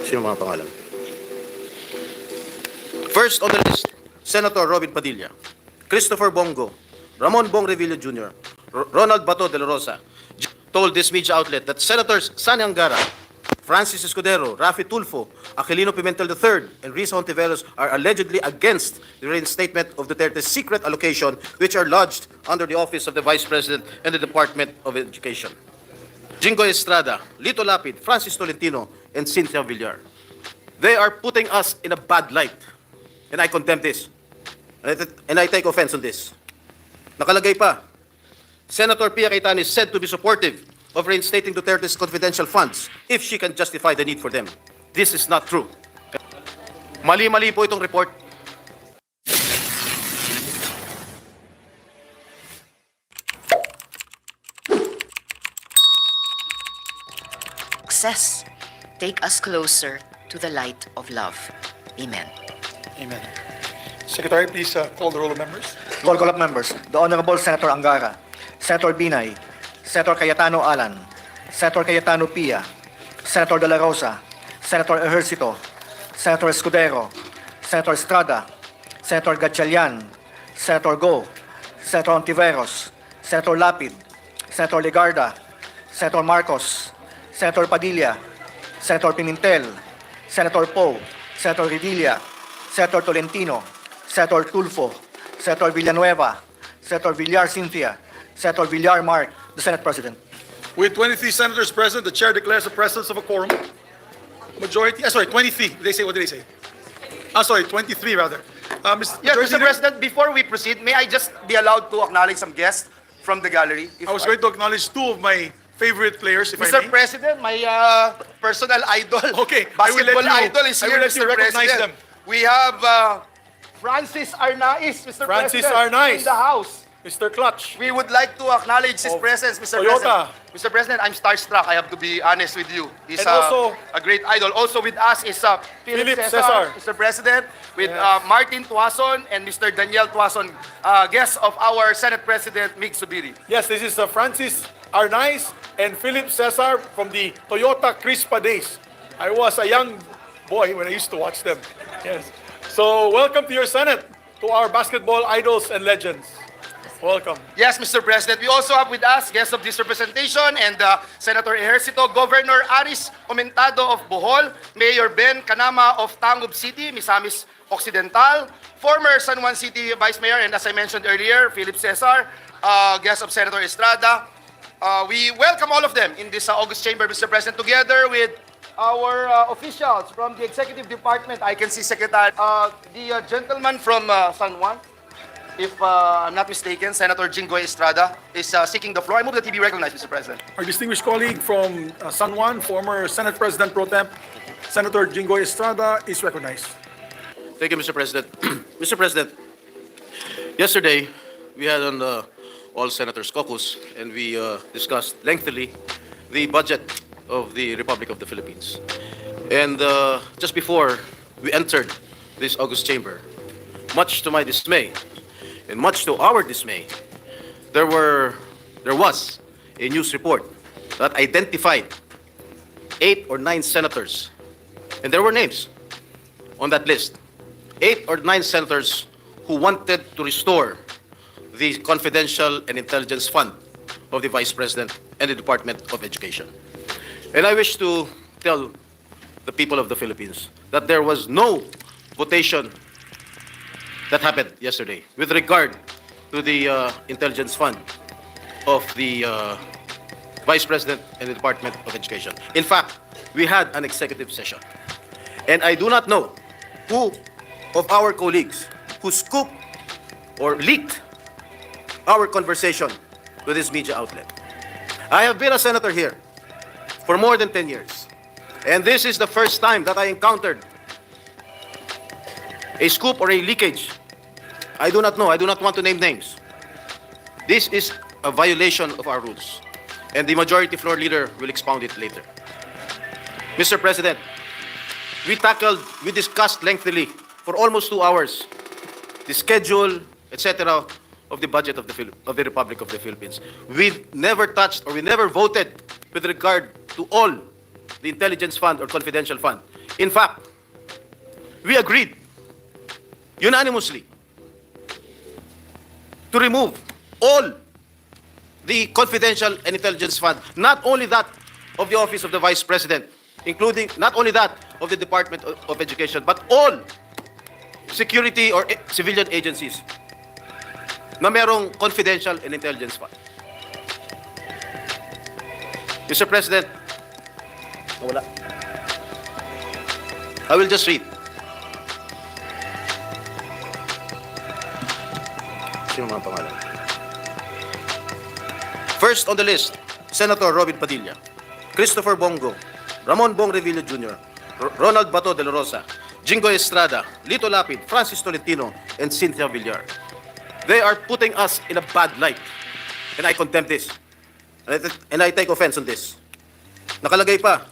Sino mga pangalan? First on the list, Senator Robin Padilla, Christopher Bongo, Ramon Bong Revilla Jr., Ronald Bato de la Rosa told this media outlet that Senators Sani Angara, Francis Escudero, Rafi Tulfo, Aquilino Pimentel III, and Risa Hontiveros are allegedly against the reinstatement of Duterte's secret allocation, which are lodged under the Office of the Vice President and the Department of Education. Jingo Estrada, Lito Lapid, Francis Tolentino, and Cynthia Villar. They are putting us in a bad light, and I condemn this. And I take offense on this. Nakalagay pa, Senator Pia Cayetano is said to be supportive of reinstating Duterte's confidential funds if she can justify the need for them. This is not true. Mali-mali po itong report. Success, take us closer to the light of love. Amen. Amen. Secretary, please call the roll of members. Roll call of members. The Honorable Senator Angara, Senator Binay, Senator Cayetano Alan, Senator Cayetano Pia, Senator De La Rosa, Senator Ejercito, Senator Escudero, Senator Estrada, Senator Gatchalian, Senator Go, Senator Ontiveros, Senator Lapid, Senator Legarda, Senator Marcos, Senator Padilla, Senator Pimentel, Senator Poe, Senator Revilla, Senator Tolentino, Senator Tulfo, Senator Villanueva, Senator Villar Cynthia, Senator Villar Mark, the Senate President. With 23 senators present, the chair declares the presence of a quorum. Majority, 23. What did they say? 23 rather. Yes, Mr. President, before we proceed, may I just be allowed to acknowledge some guests from the gallery? I was going to acknowledge two of my favorite players, if I Mr. may. President, my personal idol, Okay, I will let basketball you- idol is I will here, let you Mr. recognize President. them. We have Francis Arnaiz, Mr. Francis President, Arnaiz. in the house. Mr. Clutch. We would like to acknowledge his Of presence, Mr. Toyota. President. Mr. President, I'm starstruck. I have to be honest with you. He's And also- a great idol. Also with us is Philip Philip Cesar, Cesar. Mr. President, with Yes. Martin Tuason and Mr. Daniel Tuason, guests of our Senate President, Mig Subiri. Yes, this is Francis Arnaiz and Philip Cesar from the Toyota Crispa days. I was a young boy when I used to watch them. Yes. So welcome to your Senate, to our basketball idols and legends. Welcome. Yes, Mr. President. We also have with us guests of this representation and Senator Ejercito, Governor Aris Omentado of Bohol, Mayor Ben Canama of Tangub City, Misamis Occidental, former San Juan City Vice Mayor, and as I mentioned earlier, Philip Cesar, guest of Senator Estrada. We welcome all of them in this August chamber, Mr. President, together with our officials from the Executive Department. I can see Secretary, the gentleman from San Juan. If I'm not mistaken, Senator Jingo Estrada is seeking the floor. I move that he be recognized, Mr. President. Our distinguished colleague from San Juan, former Senate President Pro Temp, Senator Jingo Estrada, is recognized. Thank you, Mr. President. Mr. President, yesterday we had on the All Senators Caucus and we discussed lengthily the budget of the Republic of the Philippines. And just before we entered this August chamber, much to my dismay and much to our dismay, there was a news report that identified 8 or 9 senators, and there were names on that list. 8 or 9 senators who wanted to restore the confidential and intelligence fund of the Vice President and the Department of Education. And I wish to tell the people of the Philippines that there was no votation that happened yesterday with regard to the intelligence fund of the Vice President and the Department of Education. In fact, we had an executive session. And I do not know who of our colleagues who scooped or leaked our conversation to this media outlet. I have been a senator here for more than 10 years. And this is the first time that I encountered a scoop or a leakage. I do not know. I do not want to name names. This is a violation of our rules. And the majority floor leader will expound it later. Mr. President, we discussed lengthily for almost 2 hours the schedule, etc., of the budget of the Republic of the Philippines. We never touched or we never voted with regard to all the intelligence fund or confidential fund. In fact, we agreed unanimously to remove all the confidential and intelligence fund, not only that of the Office of the Vice President, including not only that of the Department of Education, but all security or civilian agencies na merong confidential and intelligence fund. Mr. President, wala. I will just read. Sino mga pangalan? First on the list, Senator Robin Padilla, Christopher Bongo, Ramon Bong Revilla Jr., Ronald Bato de la Rosa, Jingo Estrada, Lito Lapid, Francis Tolentino, and Cynthia Villar. They are putting us in a bad light, and I condemn this. And I take offense on this. Nakalagay pa,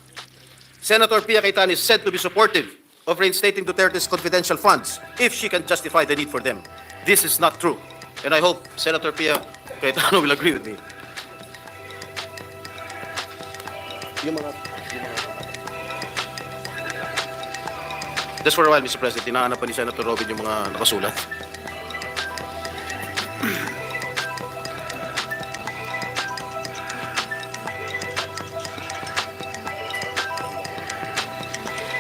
Senator Pia Cayetano is said to be supportive of reinstating Duterte's confidential funds if she can justify the need for them. This is not true, and I hope Senator Pia Cayetano will agree with me. Just for a while, Mr. President, tinahanap pa ni Senator Robin yung mga nakasulat.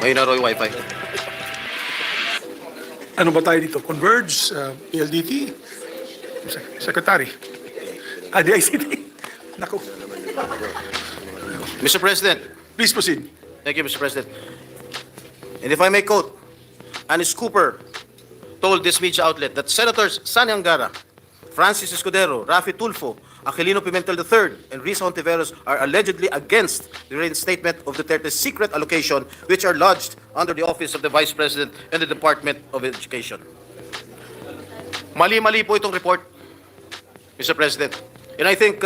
May naro yung wifi. Ano ba tayo dito? Converge, PLDT, Secretary, DICT. Naku. Mr. President, Please proceed. thank you, Mr. President. And if I may quote, Anis Cooper told this media outlet that Senators Sani Angara, Francis Escudero, Rafi Tulfo, Aquilino Pimentel III, and Risa Hontiveros are allegedly against the reinstatement of Duterte's secret allocation, which are lodged under the Office of the Vice President and the Department of Education. Mali-mali po itong report, Mr. President. And I think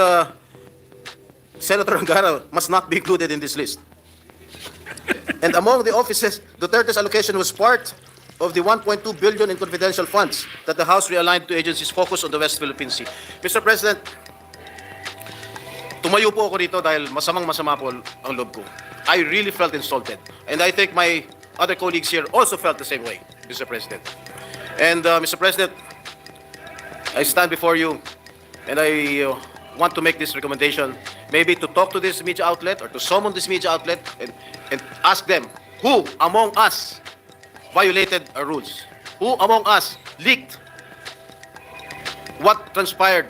Senator Angara must not be included in this list. And among the offices, Duterte's allocation was part of the 1.2 billion in confidential funds that the House realigned to agencies focused on the West Philippine Sea. Mr. President, tumayo po ako rito dahil masamang-masama po ang loob ko. I really felt insulted. And I think my other colleagues here also felt the same way, Mr. President. And Mr. President, I stand before you and I want to make this recommendation, maybe to talk to this media outlet or to summon this media outlet and ask them who among us violated our rules, who among us leaked what transpired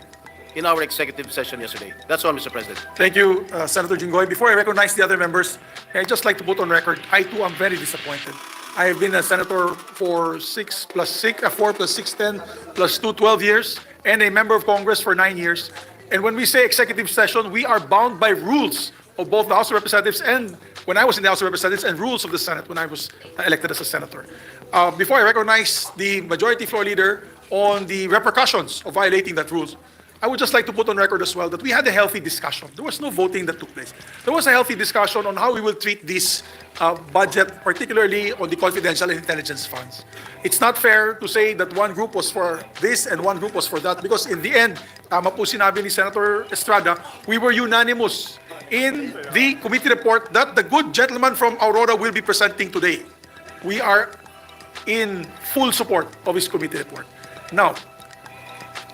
in our executive session yesterday. That's all, Mr. President. Thank you, Senator Jinggoy. Before I recognize the other members, I'd just like to put on record, I too am very disappointed. I have been a senator for 4 plus 6, 10 plus 2, 12 years, and a member of Congress for 9 years. And when we say executive session, we are bound by rules of both the House of Representatives and when I was in the House of Representatives and rules of the Senate when I was elected as a senator. Before I recognize the majority floor leader on the repercussions of violating that rules, I would just like to put on record as well that we had a healthy discussion. There was no voting that took place. There was a healthy discussion on how we will treat this budget, particularly on the confidential and intelligence funds. It's not fair to say that one group was for this and one group was for that because in the end, tama po sinabi ni Senator Estrada, we were unanimous in the committee report that the good gentleman from Aurora will be presenting today. We are in full support of his committee report. Now,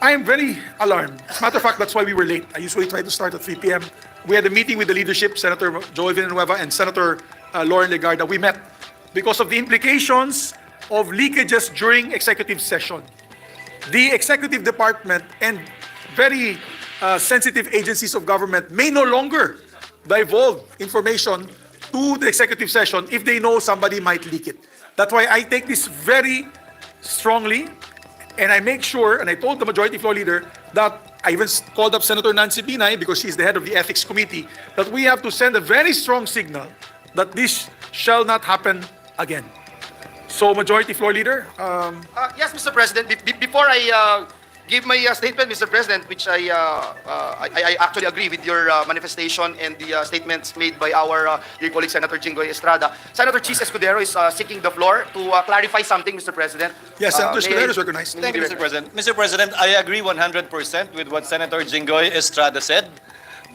I am very alarmed. As a matter of fact, that's why we were late. I usually try to start at 3 p.m. We had a meeting with the leadership, Senator Joel Villanueva and Senator Lauren Legarda. We met because of the implications of leakages during executive session. The executive department and very sensitive agencies of government may no longer divulge information to the executive session if they know somebody might leak it. That's why I take this very strongly. And I make sure, and I told the majority floor leader that I even called up Senator Nancy Binay because she's the head of the ethics committee, that we have to send a very strong signal that this shall not happen again. So, majority floor leader. Yes, Mr. President. Before I give my statement, Mr. President, which I actually agree with your manifestation and the statements made by our dear colleague Senator Jinggoy Estrada. Senator Chis Escudero is seeking the floor to clarify something, Mr. President. Yes, Senator Escudero is recognized. Thank you, Mr. President. Mr. President, I agree 100% with what Senator Jinggoy Estrada said.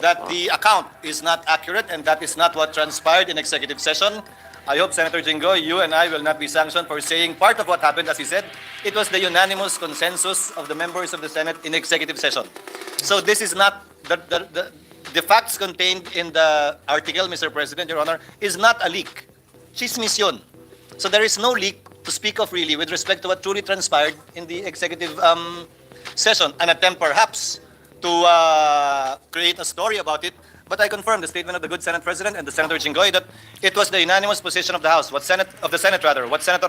that the account is not accurate and that is not what transpired in executive session. I hope, Senator Jinggoy, you and I will not be sanctioned for saying part of what happened, as he said, it was the unanimous consensus of the members of the Senate in executive session. So this is not, the facts contained in the article, Mr. President, Your Honor, is not a leak. Chismis yun. So there is no leak to speak of really with respect to what truly transpired in the executive session. An attempt perhaps to create a story about it. But I confirm the statement of the good Senate President and the Senator Jinggoy that it was the unanimous position of the House, what Senator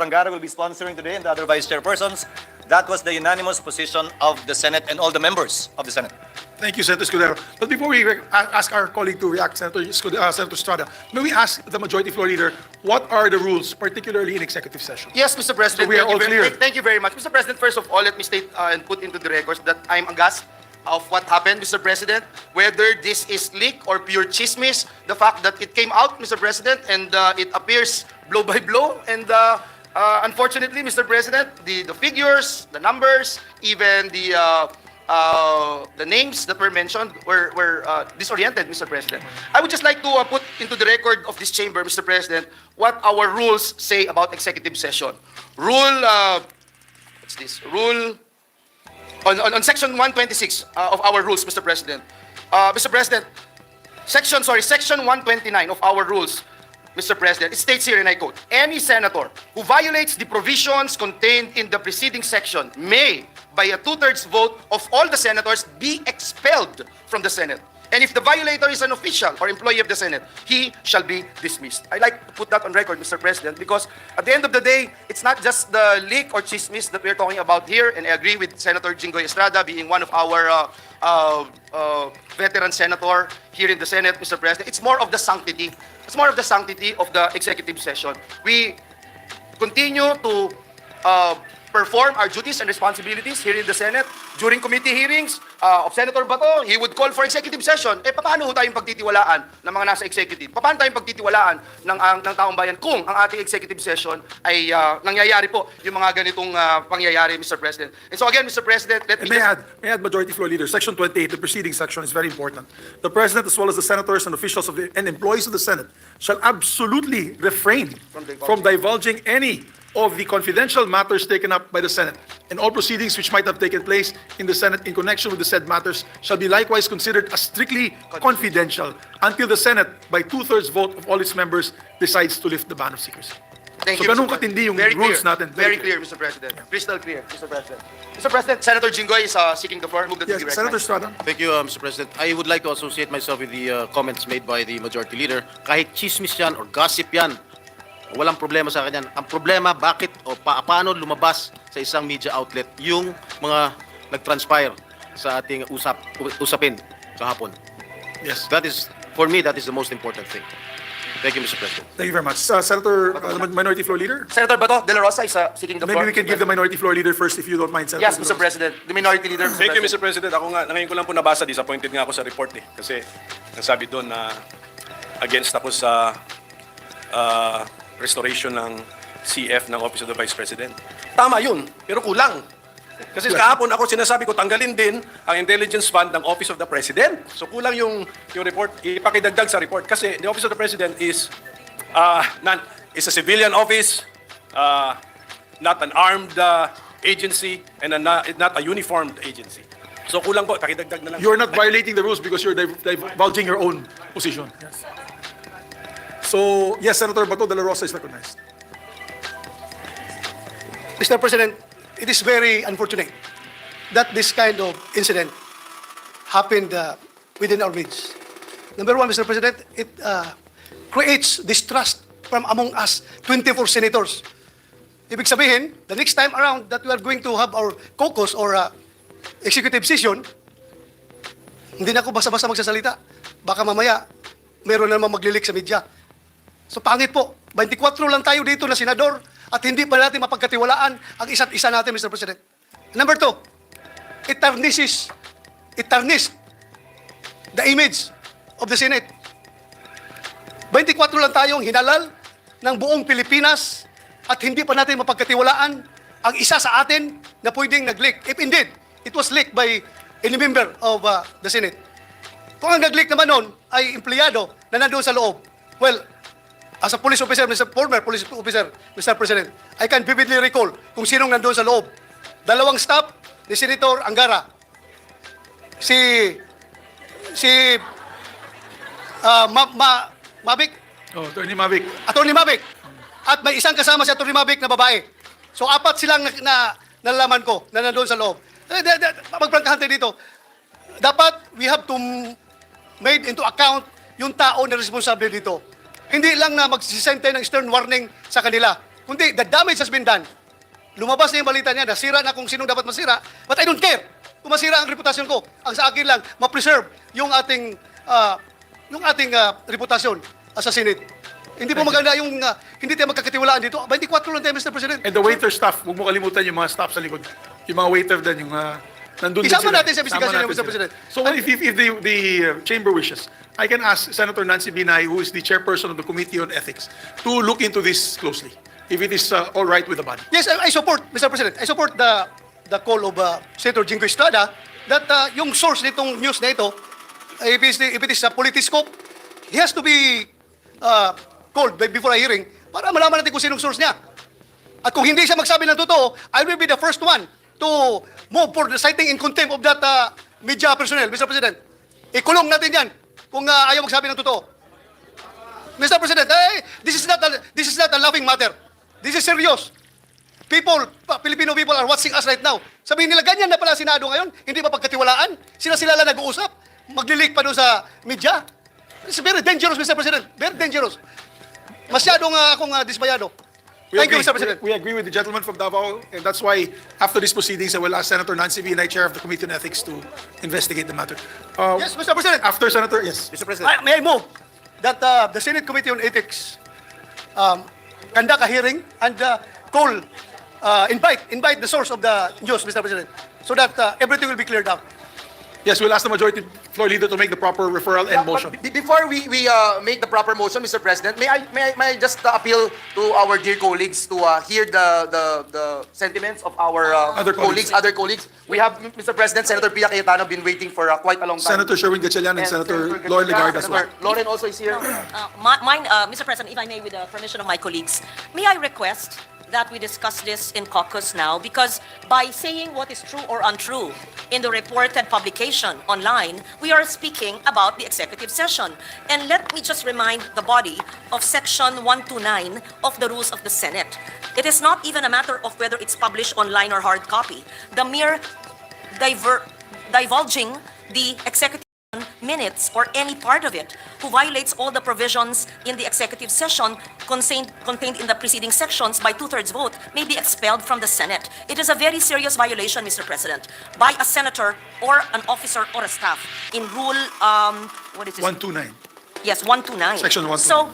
Angara will be sponsoring today and the other vice chairpersons. That was the unanimous position of the Senate and all the members of the Senate. Thank you, Senator Escudero. But before we ask our colleague to react, Senator Estrada, may we ask the Majority Floor Leader, what are the rules, particularly in executive session? Yes, Mr. President. So we are all clear. Thank you very much. Mr. President, first of all, let me state and put into the records that I'm aghast of what happened, Mr. President. Whether this is leak or pure chismis, the fact that it came out, Mr. President, and it appears blow by blow, and unfortunately, Mr. President, the figures, the numbers, even the names that were mentioned were disoriented, Mr. President. I would just like to put into the record of this chamber, Mr. President, what our rules say about executive session. What's this? Rule on section 126 of our rules, Mr. President. Mr. President, section 129 of our rules, Mr. President, it states here, and I quote, any senator who violates the provisions contained in the preceding section may, by a two-thirds vote of all the senators, be expelled from the Senate. And if the violator is an official or employee of the Senate, he shall be dismissed. I like to put that on record, Mr. President, because at the end of the day, it's not just the leak or chismis that we're talking about here, and I agree with Senator Jinggoy Estrada being one of our veteran senator here in the Senate, Mr. President. It's more of the sanctity. It's more of the sanctity of the executive session. We continue to perform our duties and responsibilities here in the Senate. During committee hearings of Senator Bato, he would call for executive session. Paano ho tayong pagtitiwalaan ng mga nasa executive? Paano tayong pagtitiwalaan ng taong bayan kung ang ating executive session ay nangyayari po yung mga ganitong pangyayari, Mr. President? And so again, Mr. President, let me May I add, Majority Floor Leader, Section 28, the preceding section is very important. The President, as well as the senators and officials and employees of the Senate, shall absolutely refrain from divulging any of the confidential matters taken up by the Senate, and all proceedings which might have taken place in the Senate in connection with the said matters shall be likewise considered as strictly confidential until the Senate, by two-thirds vote of all its members, decides to lift the ban of secrecy. Thank So you, ganun Mr. katindi yung Very rules clear. natin. Very clear, Mr. President. Crystal clear, Mr. President. Mr. President, Senator Jinggoy is seeking the floor. Move that to Yes, be Senator recognized. Estrada. Thank you, Mr. President. I would like to associate myself with the comments made by the Majority Leader. Kahit chismis yan or gossip yan, walang problema sa akin yan. Ang problema, bakit o paano lumabas sa isang media outlet yung mga nag-transpire sa ating usapin kahapon. Yes. That is, for me, that is the most important thing. Thank you, Mr. President. Thank you very much. Senator, Minority Floor Leader? Senator Bato de la Rosa is seeking the floor. Maybe we can give the Minority Floor Leader first if you don't mind, Senator. Yes, Mr. President. The Minority Leader, Mr. Thank you, President. Mr. President. Ako nga, ngayon ko lang po nabasa, disappointed nga ako sa report eh. Kasi nasabi doon na against ako sa restoration ng CF ng Office of the Vice President. Tama yun, pero kulang. Kasi kahapon ako sinasabi ko, tanggalin din ang intelligence fund ng Office of the President. So kulang yung report, ipakidagdag sa report. Kasi the Office of the President is a civilian office, not an armed agency, and not a uniformed agency. So kulang po, pakidagdag na lang. You're not violating the rules because you're divulging your own position. Yes. So, yes, Senator Bato de la Rosa is recognized. Mr. President, it is very unfortunate that this kind of incident happened within our midst. Number one, Mr. President, it creates distrust from among us 24 senators. Ibig sabihin, the next time around that we are going to have our caucus or executive session, hindi na ako basta-basta magsasalita. Baka mamaya, meron na naman maglilik sa media. So pangit po, 24 lang tayo dito na senador at hindi pa natin mapagkatiwalaan ang isa't isa natin, Mr. President. Number two, it tarnishes the image of the Senate. 24 lang tayong hinalal ng buong Pilipinas at hindi pa natin mapagkatiwalaan ang isa sa atin na pwedeng nag-leak. If indeed, it was leaked by any member of the Senate. Kung ang nag-leak naman nun ay empleyado na nandoon sa loob, well, as a police officer, former police officer, Mr. President, I can vividly recall kung sinong nandoon sa loob. Dalawang staff ni Senator Angara. Mavic, Oh, Attorney Mavic. Attorney Mavic. At may isang kasama si Attorney Mavic na babae. So apat silang nalalaman ko na nandoon sa loob. Magprangkahan tayo dito. Dapat we have to made into account yung tao na responsable dito. Hindi lang na magsisend tayo ng stern warning sa kanila. Kundi the damage has been done. Lumabas na yung balita niya, nasira na kung sinong dapat masira. But I don't care kung masira ang reputasyon ko. Ang sa akin lang, ma-preserve yung ating reputasyon as a Senate. Hindi po maganda yung hindi tayo magkakatiwalaan dito. 24 lang tayo, Mr. President. And the waiter staff, huwag mo kalimutan yung mga staff sa likod. Yung mga waiter din, yung nandun din Isama sila. natin sa investigasyon Isama niyo, natin Mr. President. So if the chamber wishes, I can ask Senator Nancy Binay, who is the chairperson of the Committee on Ethics, to look into this closely, if it is all right with the body. Yes, I support, Mr. President. I support the call of Senator Jingo Estrada that yung source nitong news na ito, if it is a politiscope, he has to be called before a hearing para malaman natin kung sinong source niya. At kung hindi siya magsabi ng totoo, I will be the first one to move for the citing in contempt of that media personnel, Mr. President. Ikulong natin yan kung ayaw magsabi ng totoo. Mr. President, this is not a laughing matter. This is serious. Filipino people are watching us right now. Sabihin nila, ganyan na pala Senado ngayon, hindi ba pagkatiwalaan? Sila lang nag-uusap, maglilik pa doon sa media. It's very dangerous, Mr. President. Very dangerous. Masyadong akong dismayado. Thank you, Mr. President. We agree with the gentleman from Davao, and that's why after these proceedings, I will ask Senator Nancy Binay, chair of the Committee on Ethics, to investigate the matter. Yes, Mr. President. After Senator, yes, Mr. President. May I move that the Senate Committee on Ethics conduct a hearing and call, invite the source of the news, Mr. President, so that everything will be cleared out. Yes, we'll ask the majority floor leader to make the proper referral and motion. Before we make the proper motion, Mr. President, may I just appeal to our dear colleagues to hear the sentiments of our Other colleagues. other colleagues. We have, Mr. President, Senator Pia Cayetano been waiting for quite a long time. Senator Sherwin Gatchalian and Senator Lauren Legarda as well. Senator Lauren also is here. Mr. President, if I may, with the permission of my colleagues, may I request that we discuss this in caucus now, because by saying what is true or untrue in the reported publication online, we are speaking about the executive session. And let me just remind the body of Section 129 of the Rules of the Senate. It is not even a matter of whether it's published online or hard copy. The mere divulging the executive minutes or any part of it who violates all the provisions in the executive session contained in the preceding sections by 2/3 vote may be expelled from the Senate. It is a very serious violation, Mr. President, by a senator or an officer or a staff in Rule, what is this? 129. Yes, 129. Section 129. So,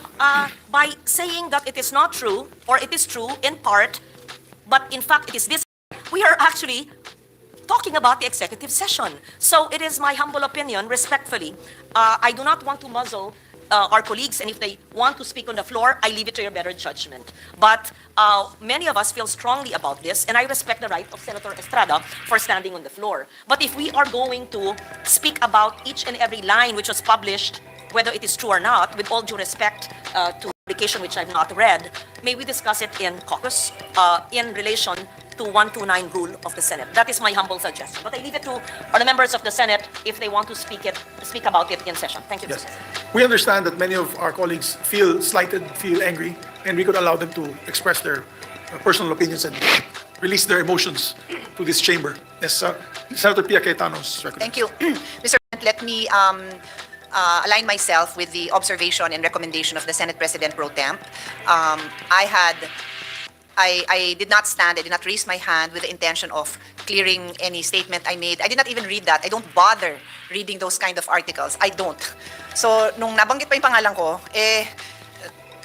by saying that it is not true, or it is true in part, but in fact it is this, we are actually talking about the executive session. So it is my humble opinion, respectfully, I do not want to muzzle our colleagues, and if they want to speak on the floor, I leave it to your better judgment. But many of us feel strongly about this, and I respect the right of Senator Estrada for standing on the floor. But if we are going to speak about each and every line which was published, whether it is true or not, with all due respect to publication which I've not read, may we discuss it in caucus in relation to 129 rule of the Senate. That is my humble suggestion. But I leave it to the members of the Senate if they want to speak about it in session. Thank you, Yes. Mr. President. We understand that many of our colleagues feel slighted, feel angry, and we could allow them to express their personal opinions and release their emotions to this chamber. Yes, Senator Pia Cayetano's recommendation. Thank you. Mr. President, let me align myself with the observation and recommendation of the Senate President Pro Temp. I did not stand, I did not raise my hand with the intention of clearing any statement I made. I did not even read that. I don't bother reading those kind of articles. I don't. So, nung nabanggit pa yung pangalan ko,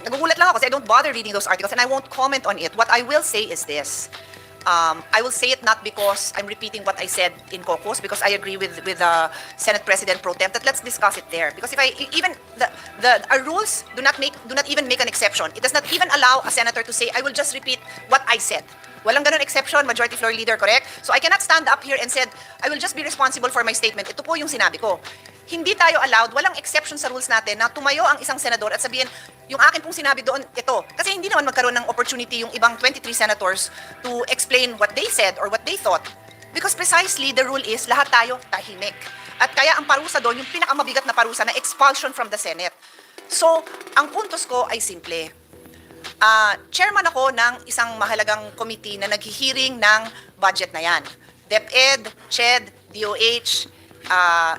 nagugulat lang ako kasi I don't bother reading those articles and I won't comment on it. What I will say is this. I will say it not because I'm repeating what I said in caucus, because I agree with Senate President Pro Temp that let's discuss it there. Because if our rules do not even make an exception. It does not even allow a senator to say, I will just repeat what I said. Walang ganun exception, Majority Floor Leader, correct? So I cannot stand up here and said, I will just be responsible for my statement. Ito po yung sinabi ko. hindi tayo allowed, walang exception sa rules natin na tumayo ang isang senador at sabihin, yung akin pong sinabi doon, ito. Kasi hindi naman magkaroon ng opportunity yung ibang 23 senators to explain what they said or what they thought. Because precisely, the rule is, lahat tayo tahimik. At kaya ang parusa doon, yung pinakamabigat na parusa na expulsion from the Senate. So, ang puntos ko ay simple. Chairman ako ng isang mahalagang committee na naghihiring ng budget na yan. DepEd, CHED, DOH,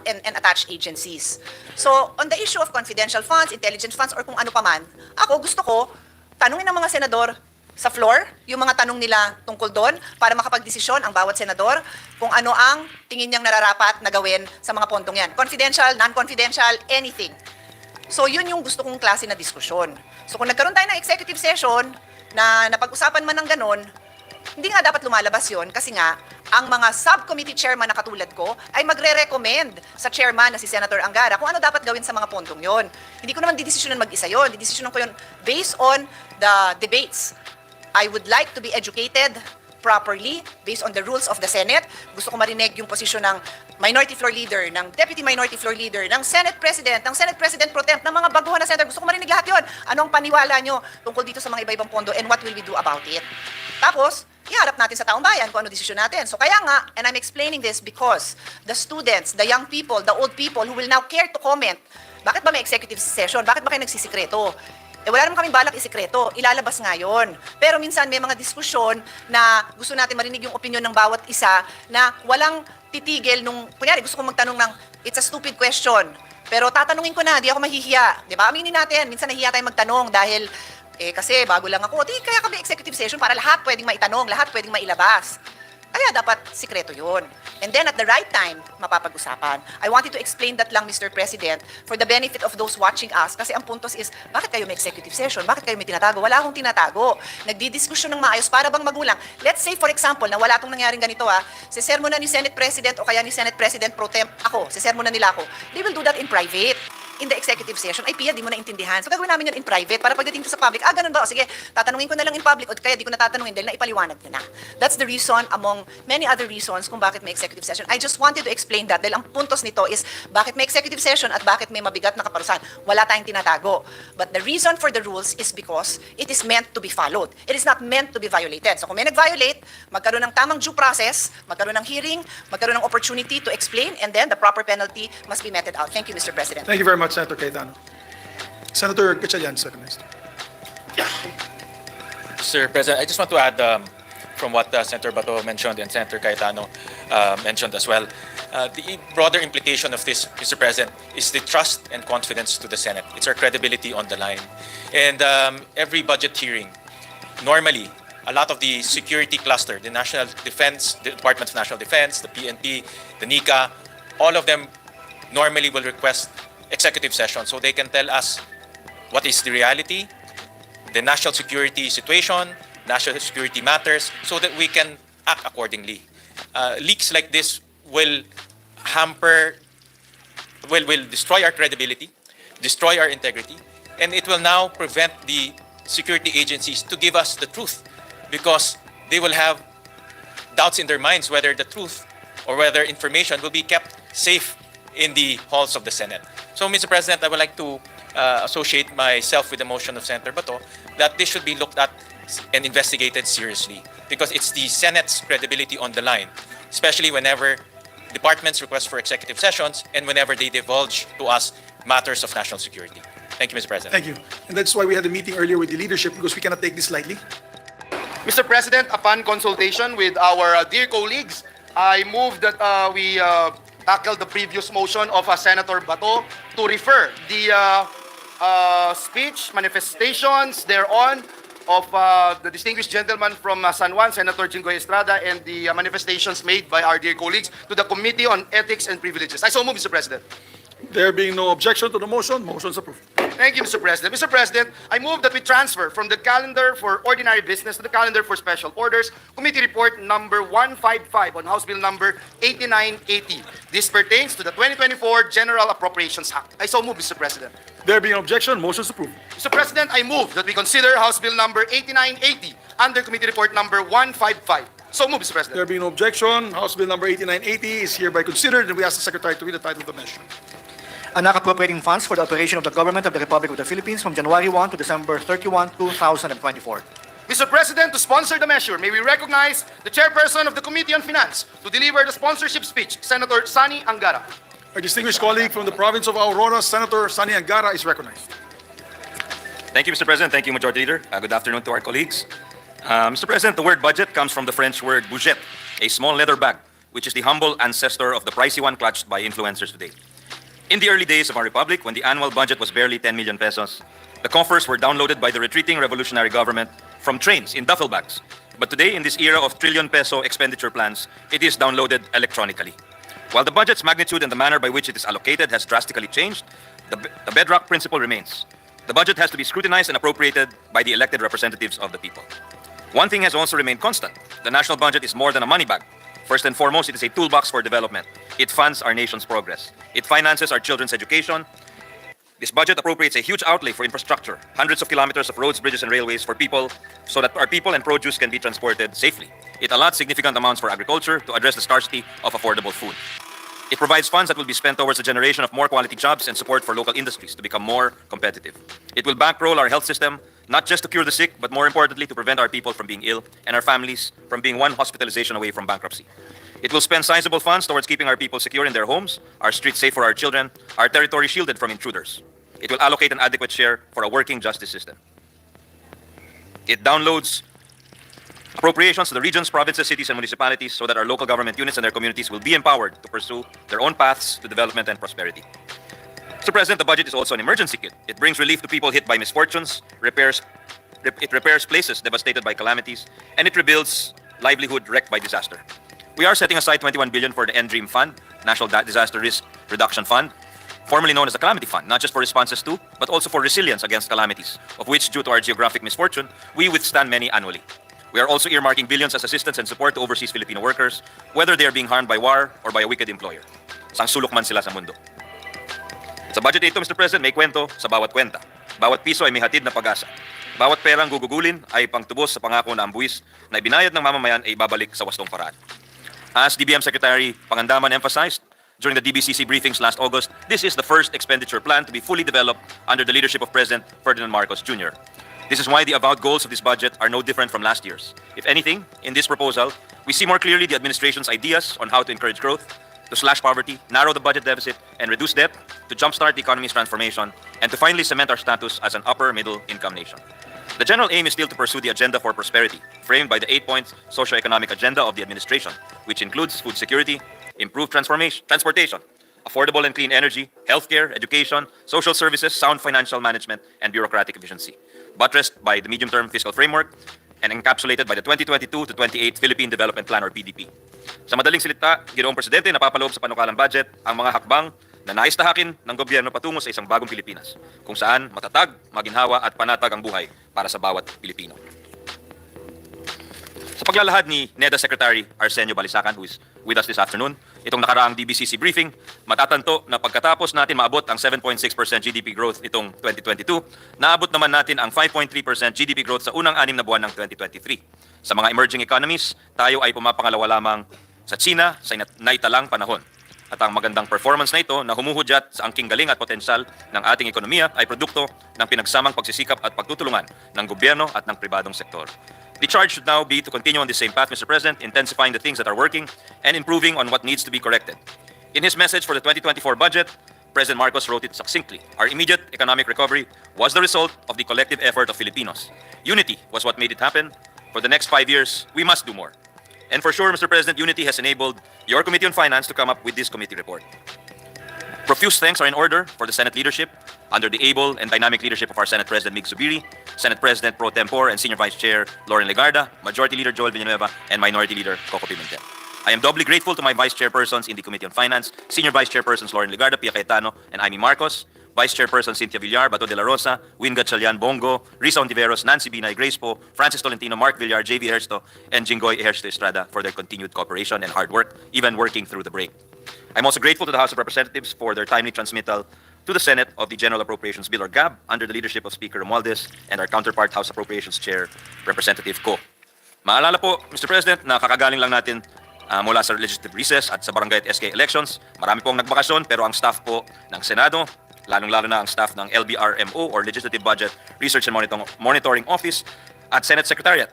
and attached agencies. So, on the issue of confidential funds, intelligence funds, or kung ano pa man, ako gusto ko, tanungin ng mga senador sa floor, yung mga tanong nila tungkol doon, para makapagdesisyon ang bawat senador kung ano ang tingin niyang nararapat na gawin sa mga pondong yan. Confidential, non-confidential, anything. So, yun yung gusto kong klase na diskusyon. So, kung nagkaroon tayo ng executive session na napag-usapan man ng ganon, hindi nga dapat lumalabas yon kasi nga, ang mga subcommittee chairman na katulad ko ay magre-recommend sa chairman na si Senator Angara kung ano dapat gawin sa mga pondong yon. Hindi ko naman didesisyonan mag-isa yon. Didesisyonan ko yon based on the debates. I would like to be educated properly based on the rules of the Senate. Gusto ko marinig yung posisyon ng Minority Floor Leader, ng Deputy Minority Floor Leader, ng Senate President, ng Senate President Pro Temp, ng mga baguhan na Senator. Gusto ko marinig lahat yon. Ano ang paniwala nyo tungkol dito sa mga iba-ibang pondo and what will we do about it? Tapos, iharap natin sa taong bayan kung ano desisyon natin. So kaya nga, and I'm explaining this because the students, the young people, the old people who will now care to comment, bakit ba may executive session? Bakit ba kayo nagsisikreto? Eh wala naman kaming balak isikreto, ilalabas nga yun. Pero minsan may mga diskusyon na gusto natin marinig yung opinion ng bawat isa na walang titigil nung, kunyari gusto kong magtanong ng, it's a stupid question, pero tatanungin ko na, di ako mahihiya. Di ba? Aminin natin, minsan nahihiya tayong magtanong dahil, kasi bago lang ako, di kaya kami executive session para lahat pwedeng maitanong, lahat pwedeng mailabas. Kaya dapat sikreto yun. And then at the right time, mapapag-usapan. I wanted to explain that lang, Mr. President, for the benefit of those watching us. Kasi ang puntos is, bakit kayo may executive session? Bakit kayo may tinatago? Wala akong tinatago. Nagdidiskusyon ng maayos para bang magulang. Let's say, for example, na wala itong nangyaring ganito sisermo na ni Senate President o kaya ni Senate President Pro Temp ako, sisermo na nila ako. They will do that in private. In the executive session, ay Pia, di mo naintindihan. So gagawin namin yun in private para pagdating sa public, ganun ba? O sige, tatanungin ko na lang in public o kaya di ko na tatanungin dahil naipaliwanag ko na. That's the reason among many other reasons kung bakit may executive session. I just wanted to explain that dahil ang puntos nito is bakit may executive session at bakit may mabigat na kaparusahan. Wala tayong tinatago. But the reason for the rules is because it is meant to be followed. It is not meant to be violated. So kung may nag-violate, magkaroon ng tamang due process, magkaroon ng hearing, magkaroon ng opportunity to explain, and then the proper penalty must be meted out. Thank you, Mr. President. Thank you very much, Senator Cayetano. Senator Gatchalian, recognized. Sir President, I just want to add from what Senator Bato mentioned and Senator Cayetano mentioned as well. The broader implication of this, Mr. President, is the trust and confidence to the Senate. It's our credibility on the line. And every budget hearing, normally, a lot of the security cluster, the National Defense, the Department of National Defense, the PNP, the NICA, all of them normally will request executive session so they can tell us what is the reality, the national security situation, national security matters, so that we can act accordingly. Leaks like this will hamper, will destroy our credibility, destroy our integrity, and it will now prevent the security agencies to give us the truth because they will have doubts in their minds whether the truth or whether information will be kept safe in the halls of the Senate. So, Mr. President, I would like to associate myself with the motion of Senator Bato that this should be looked at and investigated seriously because it's the Senate's credibility on the line, especially whenever departments request for executive sessions and whenever they divulge to us matters of national security. Thank you, Mr. President. Thank you. And that's why we had a meeting earlier with the leadership because we cannot take this lightly. Mr. President, upon consultation with our dear colleagues, I move that we tackle the previous motion of Senator Bato to refer the speech, manifestations thereon of the distinguished gentleman from San Juan, Senator Jinggoy Estrada, and the manifestations made by our dear colleagues to the Committee on Ethics and Privileges. I so move, Mr. President. There being no objection to the motion, motion is approved. Thank you, Mr. President. Mr. President, I move that we transfer from the calendar for ordinary business to the calendar for special orders, Committee Report number 155 on House Bill number 8980. This pertains to the 2024 General Appropriations Act. I so move, Mr. President. There being no objection, motion is approved. Mr. President, I move that we consider House Bill number 8980 under Committee Report number 155. So move, Mr. President. There being no objection, House Bill number 8980 is hereby considered, and we ask the Secretary to read the title of the measure. Anak appropriating funds for the operation of the government of the Republic of the Philippines from January 1 to December 31, 2024. Mr. President, to sponsor the measure, may we recognize the chairperson of the Committee on Finance to deliver the sponsorship speech, Senator Sani Angara. Our distinguished colleague from the province of Aurora, Senator Sani Angara, is recognized. Thank you, Mr. President. Thank you, Majority Leader. Good afternoon to our colleagues. Mr. President, the word budget comes from the French word bougette, a small leather bag, which is the humble ancestor of the pricey one clutched by influencers today. In the early days of our republic, when the annual budget was barely 10 million pesos, the coffers were downloaded by the retreating revolutionary government from trains in duffel bags. But today, in this era of trillion-peso expenditure plans, it is downloaded electronically. While the budget's magnitude and the manner by which it is allocated has drastically changed, the bedrock principle remains. The budget has to be scrutinized and appropriated by the elected representatives of the people. One thing has also remained constant. The national budget is more than a money bag. First and foremost, it is a toolbox for development. It funds our nation's progress. It finances our children's education. This budget appropriates a huge outlay for infrastructure, hundreds of kilometers of roads, bridges, and railways for people, so that our people and produce can be transported safely. It allots significant amounts for agriculture to address the scarcity of affordable food. It provides funds that will be spent towards the generation of more quality jobs and support for local industries to become more competitive. It will bankroll our health system, not just to cure the sick, but more importantly, to prevent our people from being ill and our families from being one hospitalization away from bankruptcy. It will spend sizable funds towards keeping our people secure in their homes, our streets safe for our children, our territory shielded from intruders. It will allocate an adequate share for a working justice system. It downloads appropriations to the regions, provinces, cities, and municipalities so that our local government units and their communities will be empowered to pursue their own paths to development and prosperity. Mr. President, the budget is also an emergency kit. It brings relief to people hit by misfortunes, it repairs places devastated by calamities, and it rebuilds livelihood wrecked by disaster. We are setting aside 21 billion for the NDREAM Fund, National Disaster Risk Reduction Fund, formerly known as the Calamity Fund, not just for responses to, but also for resilience against calamities, of which, due to our geographic misfortune, we withstand many annually. We are also earmarking billions as assistance and support to overseas Filipino workers, whether they are being harmed by war or by a wicked employer. Sang sulok man sila sa mundo. Sa budget ito, Mr. President, may kwento sa bawat kwenta. Bawat piso ay may hatid na pag-asa. Bawat perang gugugulin ay pangtubos sa pangako na ang buwis na ibinayad ng mamamayan ay babalik sa wastong paraan. As DBM Secretary Pangandaman emphasized during the DBCC briefings last August, this is the first expenditure plan to be fully developed under the leadership of President Ferdinand Marcos Jr. This is why the avowed goals of this budget are no different from last year's. If anything, in this proposal, we see more clearly the administration's ideas on how to encourage growth, to slash poverty, narrow the budget deficit, and reduce debt, to jumpstart the economy's transformation, and to finally cement our status as an upper-middle income nation. The general aim is still to pursue the agenda for prosperity, framed by the 8-point socio-economic agenda of the administration, which includes food security, improved transportation, affordable and clean energy, healthcare, education, social services, sound financial management, and bureaucratic efficiency, buttressed by the medium-term fiscal framework and encapsulated by the 2022 to 28 Philippine Development Plan or PDP. Sa madaling salita, Ginoong Presidente, napapaloob sa panukalang budget ang mga hakbang na nais tahakin ng gobyerno patungo sa isang bagong Pilipinas, kung saan matatag, maginhawa at panatag ang buhay para sa bawat Pilipino. Sa paglalahad ni NEDA Secretary Arsenio Balisacan, who is with us this afternoon, itong nakaraang DBCC briefing, matatanto na pagkatapos natin maabot ang 7.6% GDP growth itong 2022, naabot naman natin ang 5.3% GDP growth sa unang 6 na buwan ng 2023. Sa mga emerging economies, tayo ay pumapangalawa lamang sa China sa naitalang panahon. At ang magandang performance na ito na humuhudyat sa angking galing at potensyal ng ating ekonomiya ay produkto ng pinagsamang pagsisikap at pagtutulungan ng gobyerno at ng pribadong sektor. The charge should now be to continue on the same path, Mr. President, intensifying the things that are working and improving on what needs to be corrected. In his message for the 2024 budget, President Marcos wrote it succinctly. Our immediate economic recovery was the result of the collective effort of Filipinos. Unity was what made it happen. For the next 5 years, we must do more. And for sure, Mr. President, unity has enabled your Committee on Finance to come up with this committee report. Profuse thanks are in order for the Senate leadership under the able and dynamic leadership of our Senate President Mig Zubiri, Senate President Pro Tempore and Senior Vice Chair Lauren Legarda, Majority Leader Joel Villanueva, and Minority Leader Coco Pimentel. I am doubly grateful to my Vice Chairpersons in the Committee on Finance, Senior Vice Chairpersons Lauren Legarda, Pia Cayetano, and Amy Marcos, Vice Chairperson Cynthia Villar, Bato de la Rosa, Win Gatchalian Bongo, Risa Ontiveros, Nancy Binay, Grace Po, Francis Tolentino, Mark Villar, JV Ejercito, and Jinggoy Ejercito Estrada for their continued cooperation and hard work, even working through the break. I'm also grateful to the House of Representatives for their timely transmittal to the Senate of the General Appropriations Bill or GAB under the leadership of Speaker Romualdez and our counterpart House Appropriations Chair, Representative Ko. Maalala po, Mr. President, na kakagaling lang natin mula sa legislative recess at sa barangay at SK elections. Marami pong nagbakasyon pero ang staff po ng Senado, lalong-lalo na ang staff ng LBRMO or Legislative Budget Research and Monitoring Office at Senate Secretariat.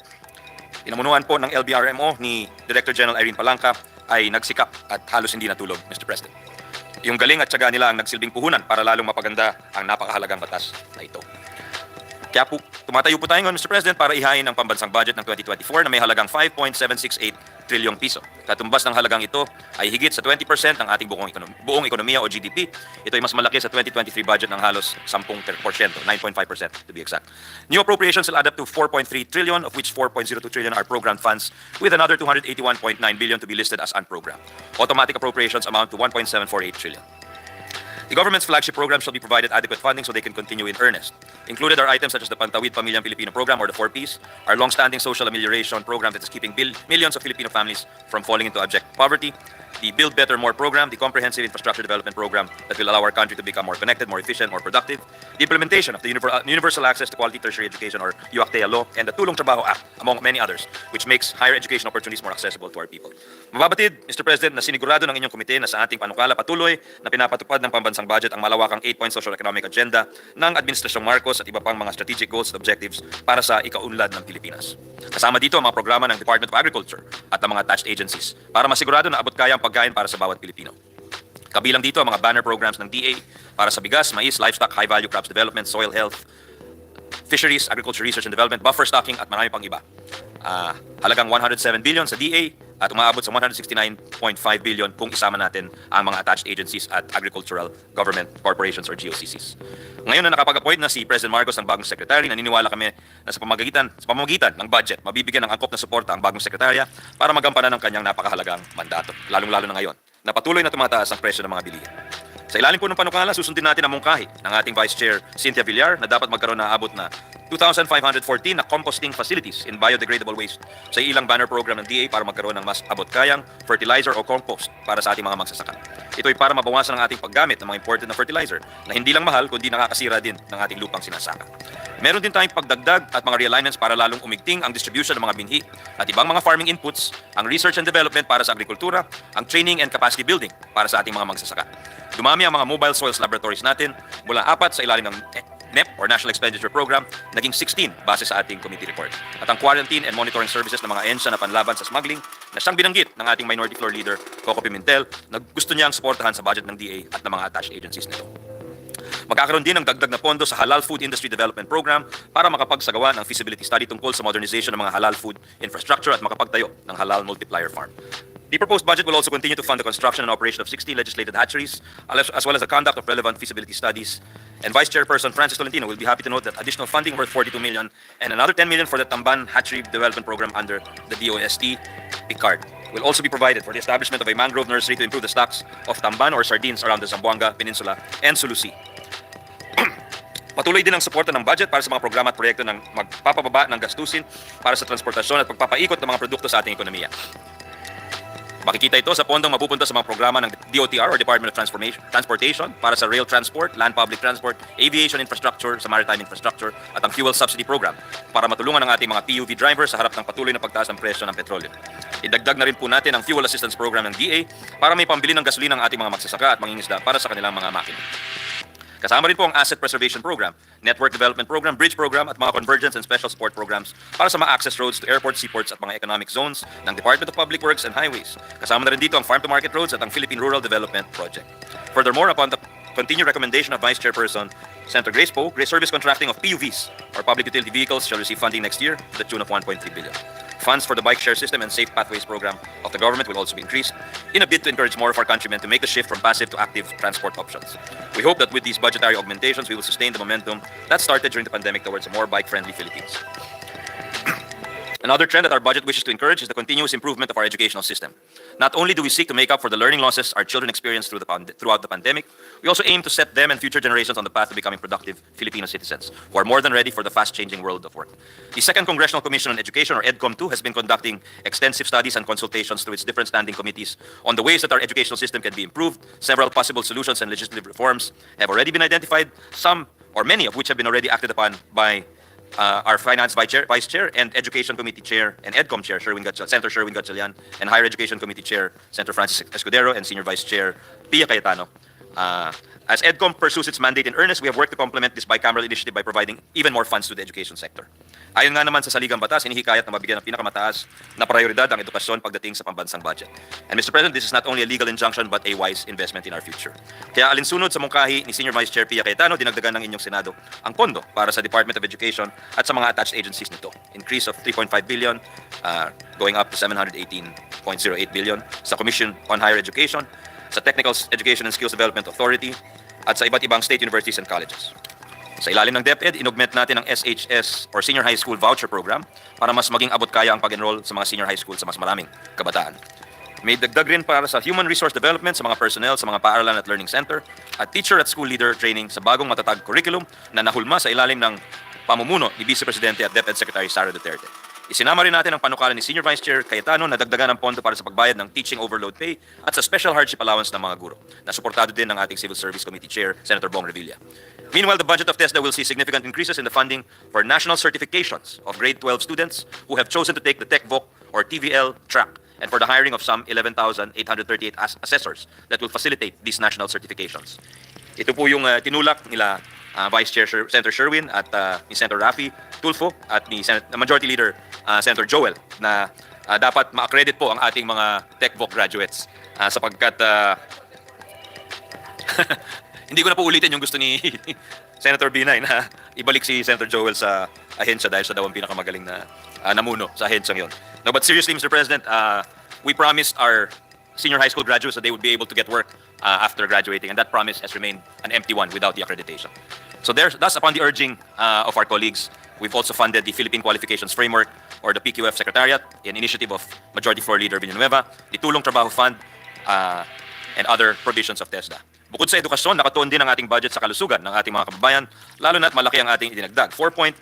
Pinamunuan po ng LBRMO ni Director General Irene Palanca ay nagsikap at halos hindi natulog, Mr. President. Yung galing at tiyaga nila ang nagsilbing puhunan para lalong mapaganda ang napakahalagang batas na ito. Kaya po, tumatayo po tayo ngayon, Mr. President, para ihain ang pambansang budget ng 2024 na may halagang 5.768 trilyong piso. Katumbas ng halagang ito ay higit sa 20% ng ating buong ekonomiya o GDP. Ito ay mas malaki sa 2023 budget ng halos 10%, 9.5% to be exact. New appropriations will add up to 4.3 trillion, of which 4.02 trillion are program funds, with another 281.9 billion to be listed as unprogrammed. Automatic appropriations amount to 1.748 trillion. The government's flagship program shall be provided adequate funding so they can continue in earnest. Included are items such as the Pantawid Pamilyang Pilipino program or the 4Ps, our long-standing social amelioration program that is keeping millions of Filipino families from falling into abject poverty, the Build Better More program, the comprehensive infrastructure development program that will allow our country to become more connected, more efficient, more productive, the implementation of the Universal Access to Quality Tertiary Education or UACTEA law, and the Tulong Trabaho Act, among many others, which makes higher education opportunities more accessible to our people. Mababatid, Mr. President, na sinigurado ng inyong komite na sa ating panukala patuloy na pinapatupad ng pambansang budget ang malawakang 8-point social economic agenda ng Administrasyong Marcos at iba pang mga strategic goals at objectives para sa ikaunlad ng Pilipinas. Kasama dito ang mga programa ng Department of Agriculture at ng mga attached agencies para masigurado na abot kaya ang pagkain para sa bawat Pilipino. Kabilang dito ang mga banner programs ng DA para sa bigas, mais, livestock, high-value crops development, soil health, fisheries, agriculture research and development, buffer stocking at marami pang iba. Halagang 107 billion sa DA at umaabot sa 169.5 billion kung isama natin ang mga attached agencies at agricultural government corporations or GOCCs. Ngayon na nakapag-appoint na si President Marcos ng bagong secretary, naniniwala kami na sa pamamagitan ng budget, mabibigyan ng angkop na suporta ang bagong sekretarya para magampanan ng kanyang napakahalagang mandato, lalong-lalo na ngayon, na patuloy na tumataas ang presyo ng mga bilihin. Sa ilalim po ng panukala, susundin natin ang mungkahi ng ating Vice Chair Cynthia Villar na dapat magkaroon na abot na 2,514 na composting facilities in biodegradable waste sa ilang banner program ng DA para magkaroon ng mas abot-kayang fertilizer o compost para sa ating mga magsasaka. Ito ay para mabawasan ang ating paggamit ng mga imported na fertilizer na hindi lang mahal kundi nakakasira din ng ating lupang sinasaka. Meron din tayong pagdagdag at mga realignments para lalong umigting ang distribution ng mga binhi at ibang mga farming inputs, ang research and development para sa agrikultura, ang training and capacity building para sa ating mga magsasaka. Dumami ang mga mobile soils laboratories natin mula 4 sa ilalim ng NEP or National Expenditure Program, naging 16 base sa ating committee report. At ang quarantine and monitoring services ng mga ahensya na panlaban sa smuggling na siyang binanggit ng ating Minority Floor Leader, Coco Pimentel, na gusto niyang suportahan sa budget ng DA at ng mga attached agencies nito. Magkakaroon din ng dagdag na pondo sa Halal Food Industry Development Program para makapagsagawa ng feasibility study tungkol sa modernization ng mga halal food infrastructure at makapagtayo ng halal multiplier farm. The proposed budget will also continue to fund the construction and operation of 60 legislated hatcheries, as well as the conduct of relevant feasibility studies. And Vice Chairperson Francis Tolentino will be happy to note that additional funding worth 42 million and another 10 million for the Tamban Hatchery Development Program under the DOST PICARD will also be provided for the establishment of a mangrove nursery to improve the stocks of tamban or sardines around the Zamboanga Peninsula and Sulu Sea. Patuloy din ang suporta ng budget para sa mga programa at proyekto ng magpapababa ng gastusin para sa transportasyon at pagpapaikot ng mga produkto sa ating ekonomiya. Makikita ito sa pondong mapupunta sa mga programa ng DOTR or Department of Transportation para sa rail transport, land public transport, aviation infrastructure, sa maritime infrastructure at ang fuel subsidy program para matulungan ang ating mga PUV drivers sa harap ng patuloy na pagtaas ng presyo ng petrolyo. Idagdag na rin po natin ang fuel assistance program ng DA para may pambili ng gasolina ang ating mga magsasaka at mangingisda para sa kanilang mga makina. Kasama rin po ang Asset Preservation Program, Network Development Program, Bridge Program at mga Convergence and Special Support Programs para sa mga access roads to airports, seaports at mga economic zones ng Department of Public Works and Highways. Kasama na rin dito ang Farm-to-Market Roads at ang Philippine Rural Development Project. Furthermore, upon the continued recommendation of Vice Chairperson Senator Grace Poe, service contracting of PUVs or public utility vehicles shall receive funding next year to the tune of 1.3 billion. Funds for the bike share system and safe pathways program of the government will also be increased in a bid to encourage more of our countrymen to make the shift from passive to active transport options. We hope that with these budgetary augmentations, we will sustain the momentum that started during the pandemic towards a more bike-friendly Philippines. Another trend that our budget wishes to encourage is the continuous improvement of our educational system. Not only do we seek to make up for the learning losses our children experienced throughout the pandemic, we also aim to set them and future generations on the path to becoming productive Filipino citizens who are more than ready for the fast-changing world of work. The Second Congressional Commission on Education, or EDCOM2, has been conducting extensive studies and consultations through its different standing committees on the ways that our educational system can be improved. Several possible solutions and legislative reforms have already been identified, some or many of which have been already acted upon by our Finance Vice Chair and Education Committee Chair and EDCOM Chair, Senator Sherwin Gatchalian, and Higher Education Committee Chair, Senator Francis Escudero, and Senior Vice Chair, Pia Cayetano. As EDCOM pursues its mandate in earnest, we have worked to complement this bicameral initiative by providing even more funds to the education sector. Ayon nga naman sa saligang batas, hinihikayat na mabigyan ng pinakamataas na prioridad ang edukasyon pagdating sa pambansang budget. And Mr. President, this is not only a legal injunction but a wise investment in our future. Kaya alinsunod sa mungkahi ni Senior Vice Chair Pia Cayetano, dinagdagan ng inyong Senado ang pondo para sa Department of Education at sa mga attached agencies nito. Increase of 3.5 billion, going up to 718.08 billion sa Commission on Higher Education, sa Technical Education and Skills Development Authority, at sa iba't ibang state universities and colleges. Sa ilalim ng DepEd, inaugment natin ang SHS or Senior High School Voucher Program para mas maging abot kaya ang pag-enroll sa mga senior high school sa mas maraming kabataan. May dagdag rin para sa human resource development sa mga personnel sa mga paaralan at learning center at teacher at school leader training sa bagong matatag curriculum na nahulma sa ilalim ng pamumuno ni Vice Presidente at DepEd Secretary Sara Duterte. Isinama rin natin ang panukala ni Senior Vice Chair Cayetano na dagdagan ng pondo para sa pagbayad ng teaching overload pay at sa special hardship allowance ng mga guro, na suportado din ng ating Civil Service Committee Chair, Senator Bong Revilla. Meanwhile, the budget of TESDA will see significant increases in the funding for national certifications of grade 12 students who have chosen to take the TechVoc or TVL track, and for the hiring of some 11,838 assessors that will facilitate these national certifications. Ito po yung tinulak nila Vice Chair Senator Sherwin at ni Senator Raffy Tulfo at ni Majority Leader Senator Joel na dapat ma-accredit po ang ating mga TechVoc graduates sapagkat hindi ko na po ulitin yung gusto ni Senator Binay na ibalik si Senator Joel sa ahensya dahil siya daw ang pinakamagaling na namuno sa ahensyang yon. No, but seriously, Mr. President, we promised our senior high school graduates that they would be able to get work after graduating, and that promise has remained an empty one without the accreditation. So thus, upon the urging of our colleagues, we've also funded the Philippine Qualifications Framework or the PQF Secretariat, an initiative of Majority Floor Leader Villanueva, the Tulong Trabaho Fund, and other provisions of TESDA. Bukod sa edukasyon, nakatuon din ang ating budget sa kalusugan ng ating mga kababayan, lalo na't malaki ang ating idinagdag, 4.23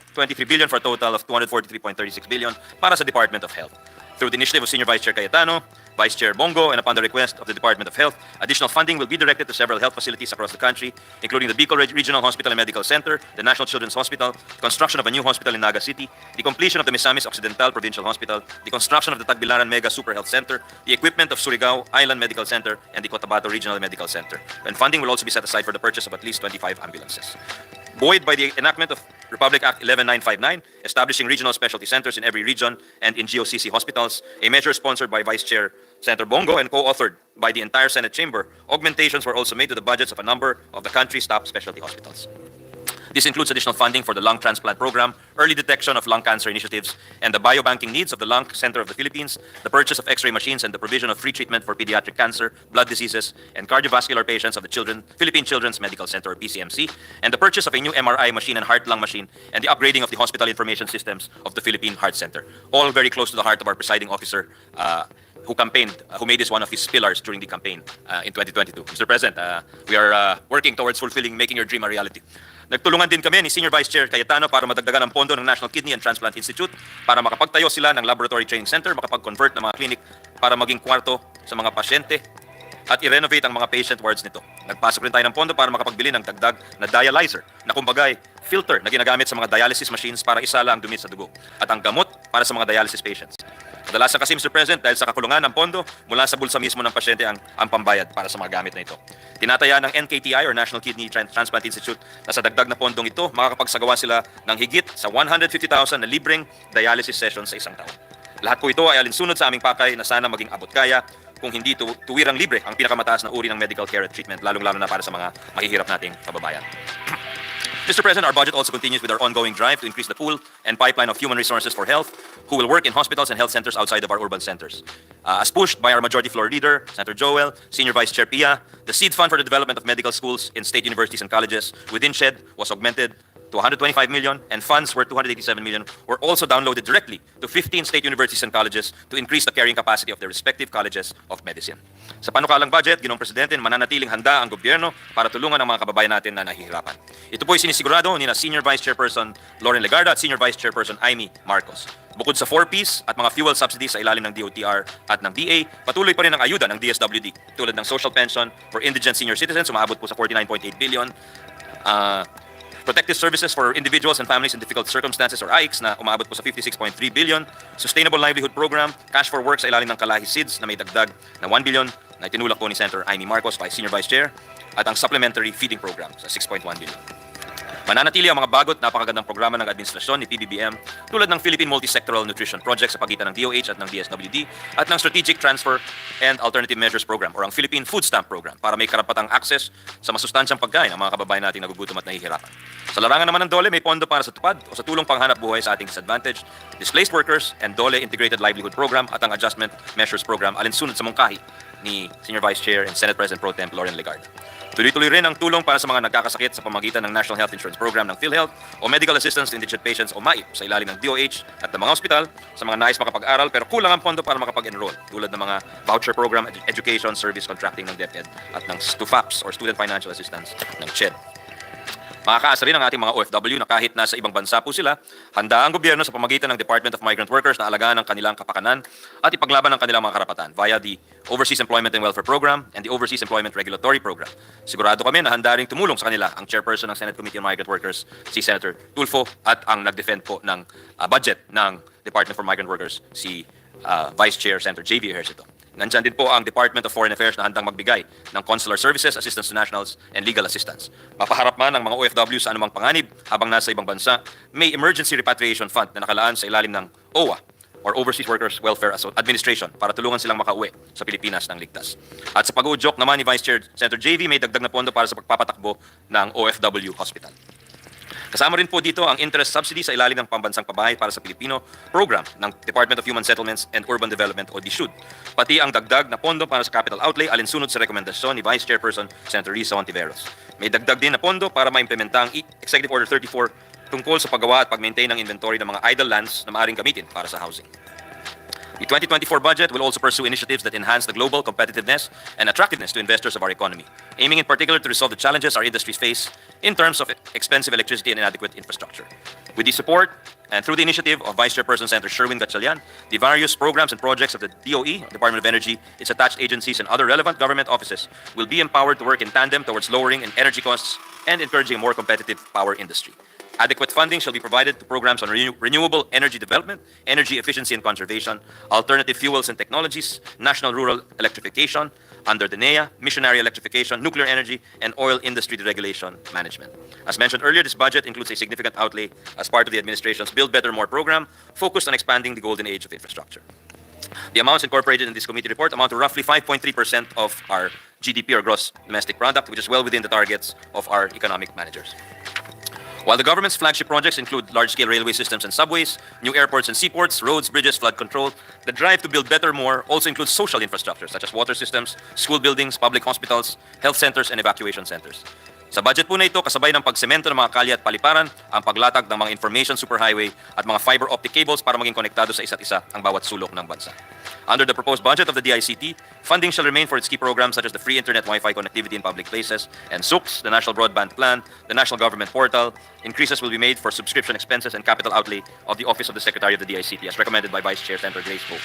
billion for a total of 243.36 billion para sa Department of Health. Through the initiative of Senior Vice Chair Cayetano, Vice Chair Bongo, and upon the request of the Department of Health, additional funding will be directed to several health facilities across the country, including the Bicol Regional Hospital and Medical Center, the National Children's Hospital, the construction of a new hospital in Naga City, the completion of the Misamis Occidental Provincial Hospital, the construction of the Tagbilaran Mega Super Health Center, the equipment of Surigao Island Medical Center, and the Cotabato Regional Medical Center. And funding will also be set aside for the purchase of at least 25 ambulances. Buoyed by the enactment of Republic Act 11959, establishing regional specialty centers in every region and in GOCC hospitals, a measure sponsored by Vice Chair Senator Bongo and co-authored by the entire Senate chamber, augmentations were also made to the budgets of a number of the country's top specialty hospitals. This includes additional funding for the lung transplant program, early detection of lung cancer initiatives, and the biobanking needs of the Lung Center of the Philippines, the purchase of X-ray machines, and the provision of free treatment for pediatric cancer, blood diseases, and cardiovascular patients of the Philippine Children's Medical Center, or PCMC, and the purchase of a new MRI machine and heart-lung machine, and the upgrading of the hospital information systems of the Philippine Heart Center. All very close to the heart of our presiding officer, who campaigned, who made this one of his pillars during the campaign in 2022. Mr. President, we are working towards making your dream a reality. Nagtulungan din kami ni Senior Vice Chair Cayetano para madagdagan ang pondo ng National Kidney and Transplant Institute para makapagtayo sila ng laboratory training center, makapag-convert ng mga clinic para maging kwarto sa mga pasyente at i-renovate ang mga patient wards nito. Nagpasok rin tayo ng pondo para makapagbili ng dagdag na dialyzer na kumbagay filter na ginagamit sa mga dialysis machines para isala ang dumi sa dugo at ang gamot para sa mga dialysis patients. Kadalasan kasi, Mr. President, dahil sa kakulungan ng pondo, mula sa bulsa mismo ng pasyente ang pambayad para sa mga gamit na ito. Tinataya ng NKTI or National Kidney Transplant Institute na sa dagdag na pondong ito, makakapagsagawa sila ng higit sa 150,000 na libreng dialysis sessions sa isang taon. Lahat po ito ay alinsunod sa aming pakay na sana maging abot kaya kung hindi tuwirang libre ang pinakamataas na uri ng medical care at treatment, lalong-lalo na para sa mga mahihirap nating kababayan. Mr. President, our budget also continues with our ongoing drive to increase the pool and pipeline of human resources for health who will work in hospitals and health centers outside of our urban centers. As pushed by our Majority Floor Leader, Senator Joel, Senior Vice Chair Pia, the seed fund for the development of medical schools in state universities and colleges within SHED was augmented to 125 million, and funds worth 287 million were also downloaded directly to 15 state universities and colleges to increase the carrying capacity of their respective colleges of medicine. Sa panukalang budget, Ginoong Presidente, mananatiling handa ang gobyerno para tulungan ang mga kababayan natin na nahihirapan. Ito po ay sinisigurado ni na Senior Vice Chairperson Lauren Legarda at Senior Vice Chairperson Amy Marcos. Bukod sa 4Ps at mga fuel subsidies sa ilalim ng DOTR at ng DA, patuloy pa rin ang ayuda ng DSWD tulad ng social pension for indigent senior citizens, umaabot po sa 49.8 billion. Protective services for individuals and families in difficult circumstances or AICS na umaabot po sa 56.3 billion. Sustainable Livelihood Program, Cash for Work sa ilalim ng Kalahi SIDS na may dagdag na 1 billion na itinulak po ni Senator Amy Marcos, Senior Vice Chair, at ang Supplementary Feeding Program sa 6.1 billion. Mananatili ang mga bagot napakagandang programa ng administrasyon ni PBBM tulad ng Philippine Multi-Sectoral Nutrition Project sa pagitan ng DOH at ng DSWD at ng Strategic Transfer and Alternative Measures Program or ang Philippine Food Stamp Program para may karapatang access sa masustansyang pagkain ang mga kababayan nating nagugutom at nahihirapan. Sa larangan naman ng DOLE, may pondo para sa tupad o sa tulong panghanap buhay sa ating disadvantaged, displaced workers and DOLE Integrated Livelihood Program at ang Adjustment Measures Program alinsunod sa mungkahi ni Senior Vice Chair and Senate President Pro Tem Lauren Legarda. Tuloy-tuloy rin ang tulong para sa mga nagkakasakit sa pamagitan ng National Health Insurance Program ng PhilHealth o Medical Assistance to Indigent Patients o MAIP sa ilalim ng DOH at ng mga ospital sa mga nais makapag-aral pero kulang ang pondo para makapag-enroll tulad ng mga voucher program, education, service contracting ng DepEd at ng STUFAPS or Student Financial Assistance ng CHED. Makakaasa rin ang ating mga OFW na kahit nasa ibang bansa po sila, handa ang gobyerno sa pamagitan ng Department of Migrant Workers na alagaan ang kanilang kapakanan at ipaglaban ang kanilang mga karapatan via the Overseas Employment and Welfare Program and the Overseas Employment Regulatory Program. Sigurado kami na handa rin tumulong sa kanila ang chairperson ng Senate Committee on Migrant Workers, si Senator Tulfo, at ang nag-defend po ng budget ng Department for Migrant Workers, si Vice Chair Senator J.B. Ejercito. Nandyan din po ang Department of Foreign Affairs na handang magbigay ng consular services, assistance to nationals, and legal assistance. Mapaharap man ang mga OFW sa anumang panganib habang nasa ibang bansa, may Emergency Repatriation Fund na nakalaan sa ilalim ng OWA or Overseas Workers Welfare Administration para tulungan silang makauwi sa Pilipinas ng ligtas. At sa pag-uudyok naman ni Vice Chair Senator JV, may dagdag na pondo para sa pagpapatakbo ng OFW Hospital. Kasama rin po dito ang interest subsidy sa ilalim ng Pambansang Pabahay para sa Pilipino program ng Department of Human Settlements and Urban Development o DSUD. Pati ang dagdag na pondo para sa capital outlay alinsunod sa rekomendasyon ni Vice Chairperson Senator Risa Ontiveros. May dagdag din na pondo para maimplementa ang Executive Order 34 tungkol sa paggawa at pag-maintain ng inventory ng mga idle lands na maaaring gamitin para sa housing. The 2024 budget will also pursue initiatives that enhance the global competitiveness and attractiveness to investors of our economy, aiming in particular to resolve the challenges our industries face in terms of expensive electricity and inadequate infrastructure. With the support and through the initiative of Vice Chairperson Senator Sherwin Gatchalian, the various programs and projects of the DOE, Department of Energy, its attached agencies, and other relevant government offices will be empowered to work in tandem towards lowering energy costs and encouraging a more competitive power industry. Adequate funding shall be provided to programs on renewable energy development, energy efficiency and conservation, alternative fuels and technologies, national rural electrification, under the NEA, missionary electrification, nuclear energy, and oil industry deregulation management. As mentioned earlier, this budget includes a significant outlay as part of the administration's Build Better More program, focused on expanding the golden age of infrastructure. The amounts incorporated in this committee report amount to roughly 5.3% of our GDP or gross domestic product, which is well within the targets of our economic managers. While the government's flagship projects include large-scale railway systems and subways, new airports and seaports, roads, bridges, flood control, the drive to build better more also includes social infrastructure such as water systems, school buildings, public hospitals, health centers, and evacuation centers. Sa budget po na ito, kasabay ng pagsemento ng mga kalye at paliparan, ang paglatag ng mga information superhighway at mga fiber optic cables para maging konektado sa isa't isa ang bawat sulok ng bansa. Under the proposed budget of the DICT, funding shall remain for its key programs such as the free internet Wi-Fi connectivity in public places and SUCS, the National Broadband Plan, the National Government Portal. Increases will be made for subscription expenses and capital outlay of the Office of the Secretary of the DICT as recommended by Vice Chair Senator Grace Poe.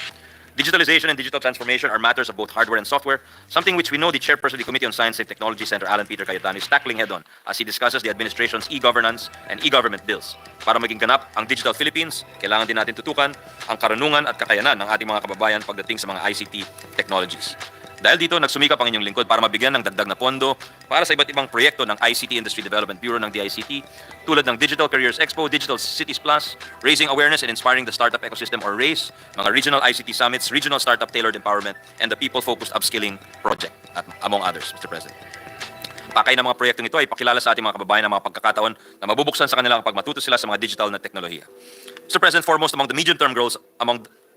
Digitalization and digital transformation are matters of both hardware and software, something which we know the chairperson of the Committee on Science and Technology, Senator Alan Peter Cayetano, is tackling head-on as he discusses the administration's e-governance and e-government bills. Para maging ganap ang Digital Philippines, kailangan din natin tutukan ang karunungan at kakayanan ng ating mga kababayan pagdating sa mga ICT technologies. Dahil dito, nagsumikap ang inyong lingkod para mabigyan ng dagdag na pondo para sa iba't ibang proyekto ng ICT Industry Development Bureau ng DICT tulad ng Digital Careers Expo, Digital Cities Plus, Raising Awareness and Inspiring the Startup Ecosystem or RAISE, mga Regional ICT Summits, Regional Startup Tailored Empowerment, and the People-Focused Upskilling Project, at among others, Mr. President. Pakay ng mga proyektong ito ay pakilala sa ating mga kababayan ng mga pagkakataon na mabubuksan sa kanilang pag matuto sila sa mga digital na teknolohiya. Mr. President, foremost among the medium-term goals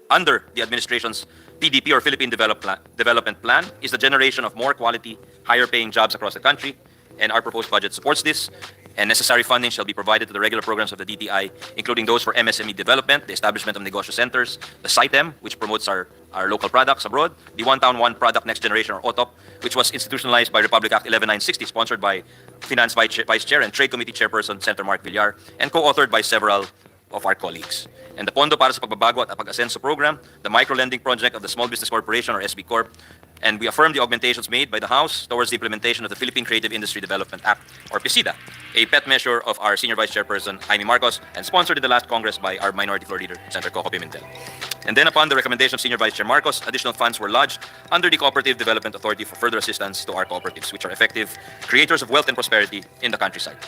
under the administration's PDP or Philippine Development Plan is the generation of more quality, higher-paying jobs across the country, and our proposed budget supports this. And necessary funding shall be provided to the regular programs of the DTI, including those for MSME development, the establishment of negosyo centers, the SITEM, which promotes our local products abroad, the One Town One Product Next Generation or OTOP, which was institutionalized by Republic Act 11960, sponsored by Finance Vice Chair and Trade Committee Chairperson Senator Mark Villar, and co-authored by several of our colleagues. And the Pondo para sa Pagbabago at Pag-Asenso Program, the Micro-Lending Project of the Small Business Corporation or SB Corp, and we affirm the augmentations made by the House towards the implementation of the Philippine Creative Industry Development Act, or PCIDA, a pet measure of our Senior Vice Chairperson, Jaime Marcos, and sponsored in the last Congress by our Minority Floor Leader, Senator Coco Pimentel. And then upon the recommendation of Senior Vice Chair Marcos, additional funds were lodged under the Cooperative Development Authority for further assistance to our cooperatives, which are effective creators of wealth and prosperity in the countryside.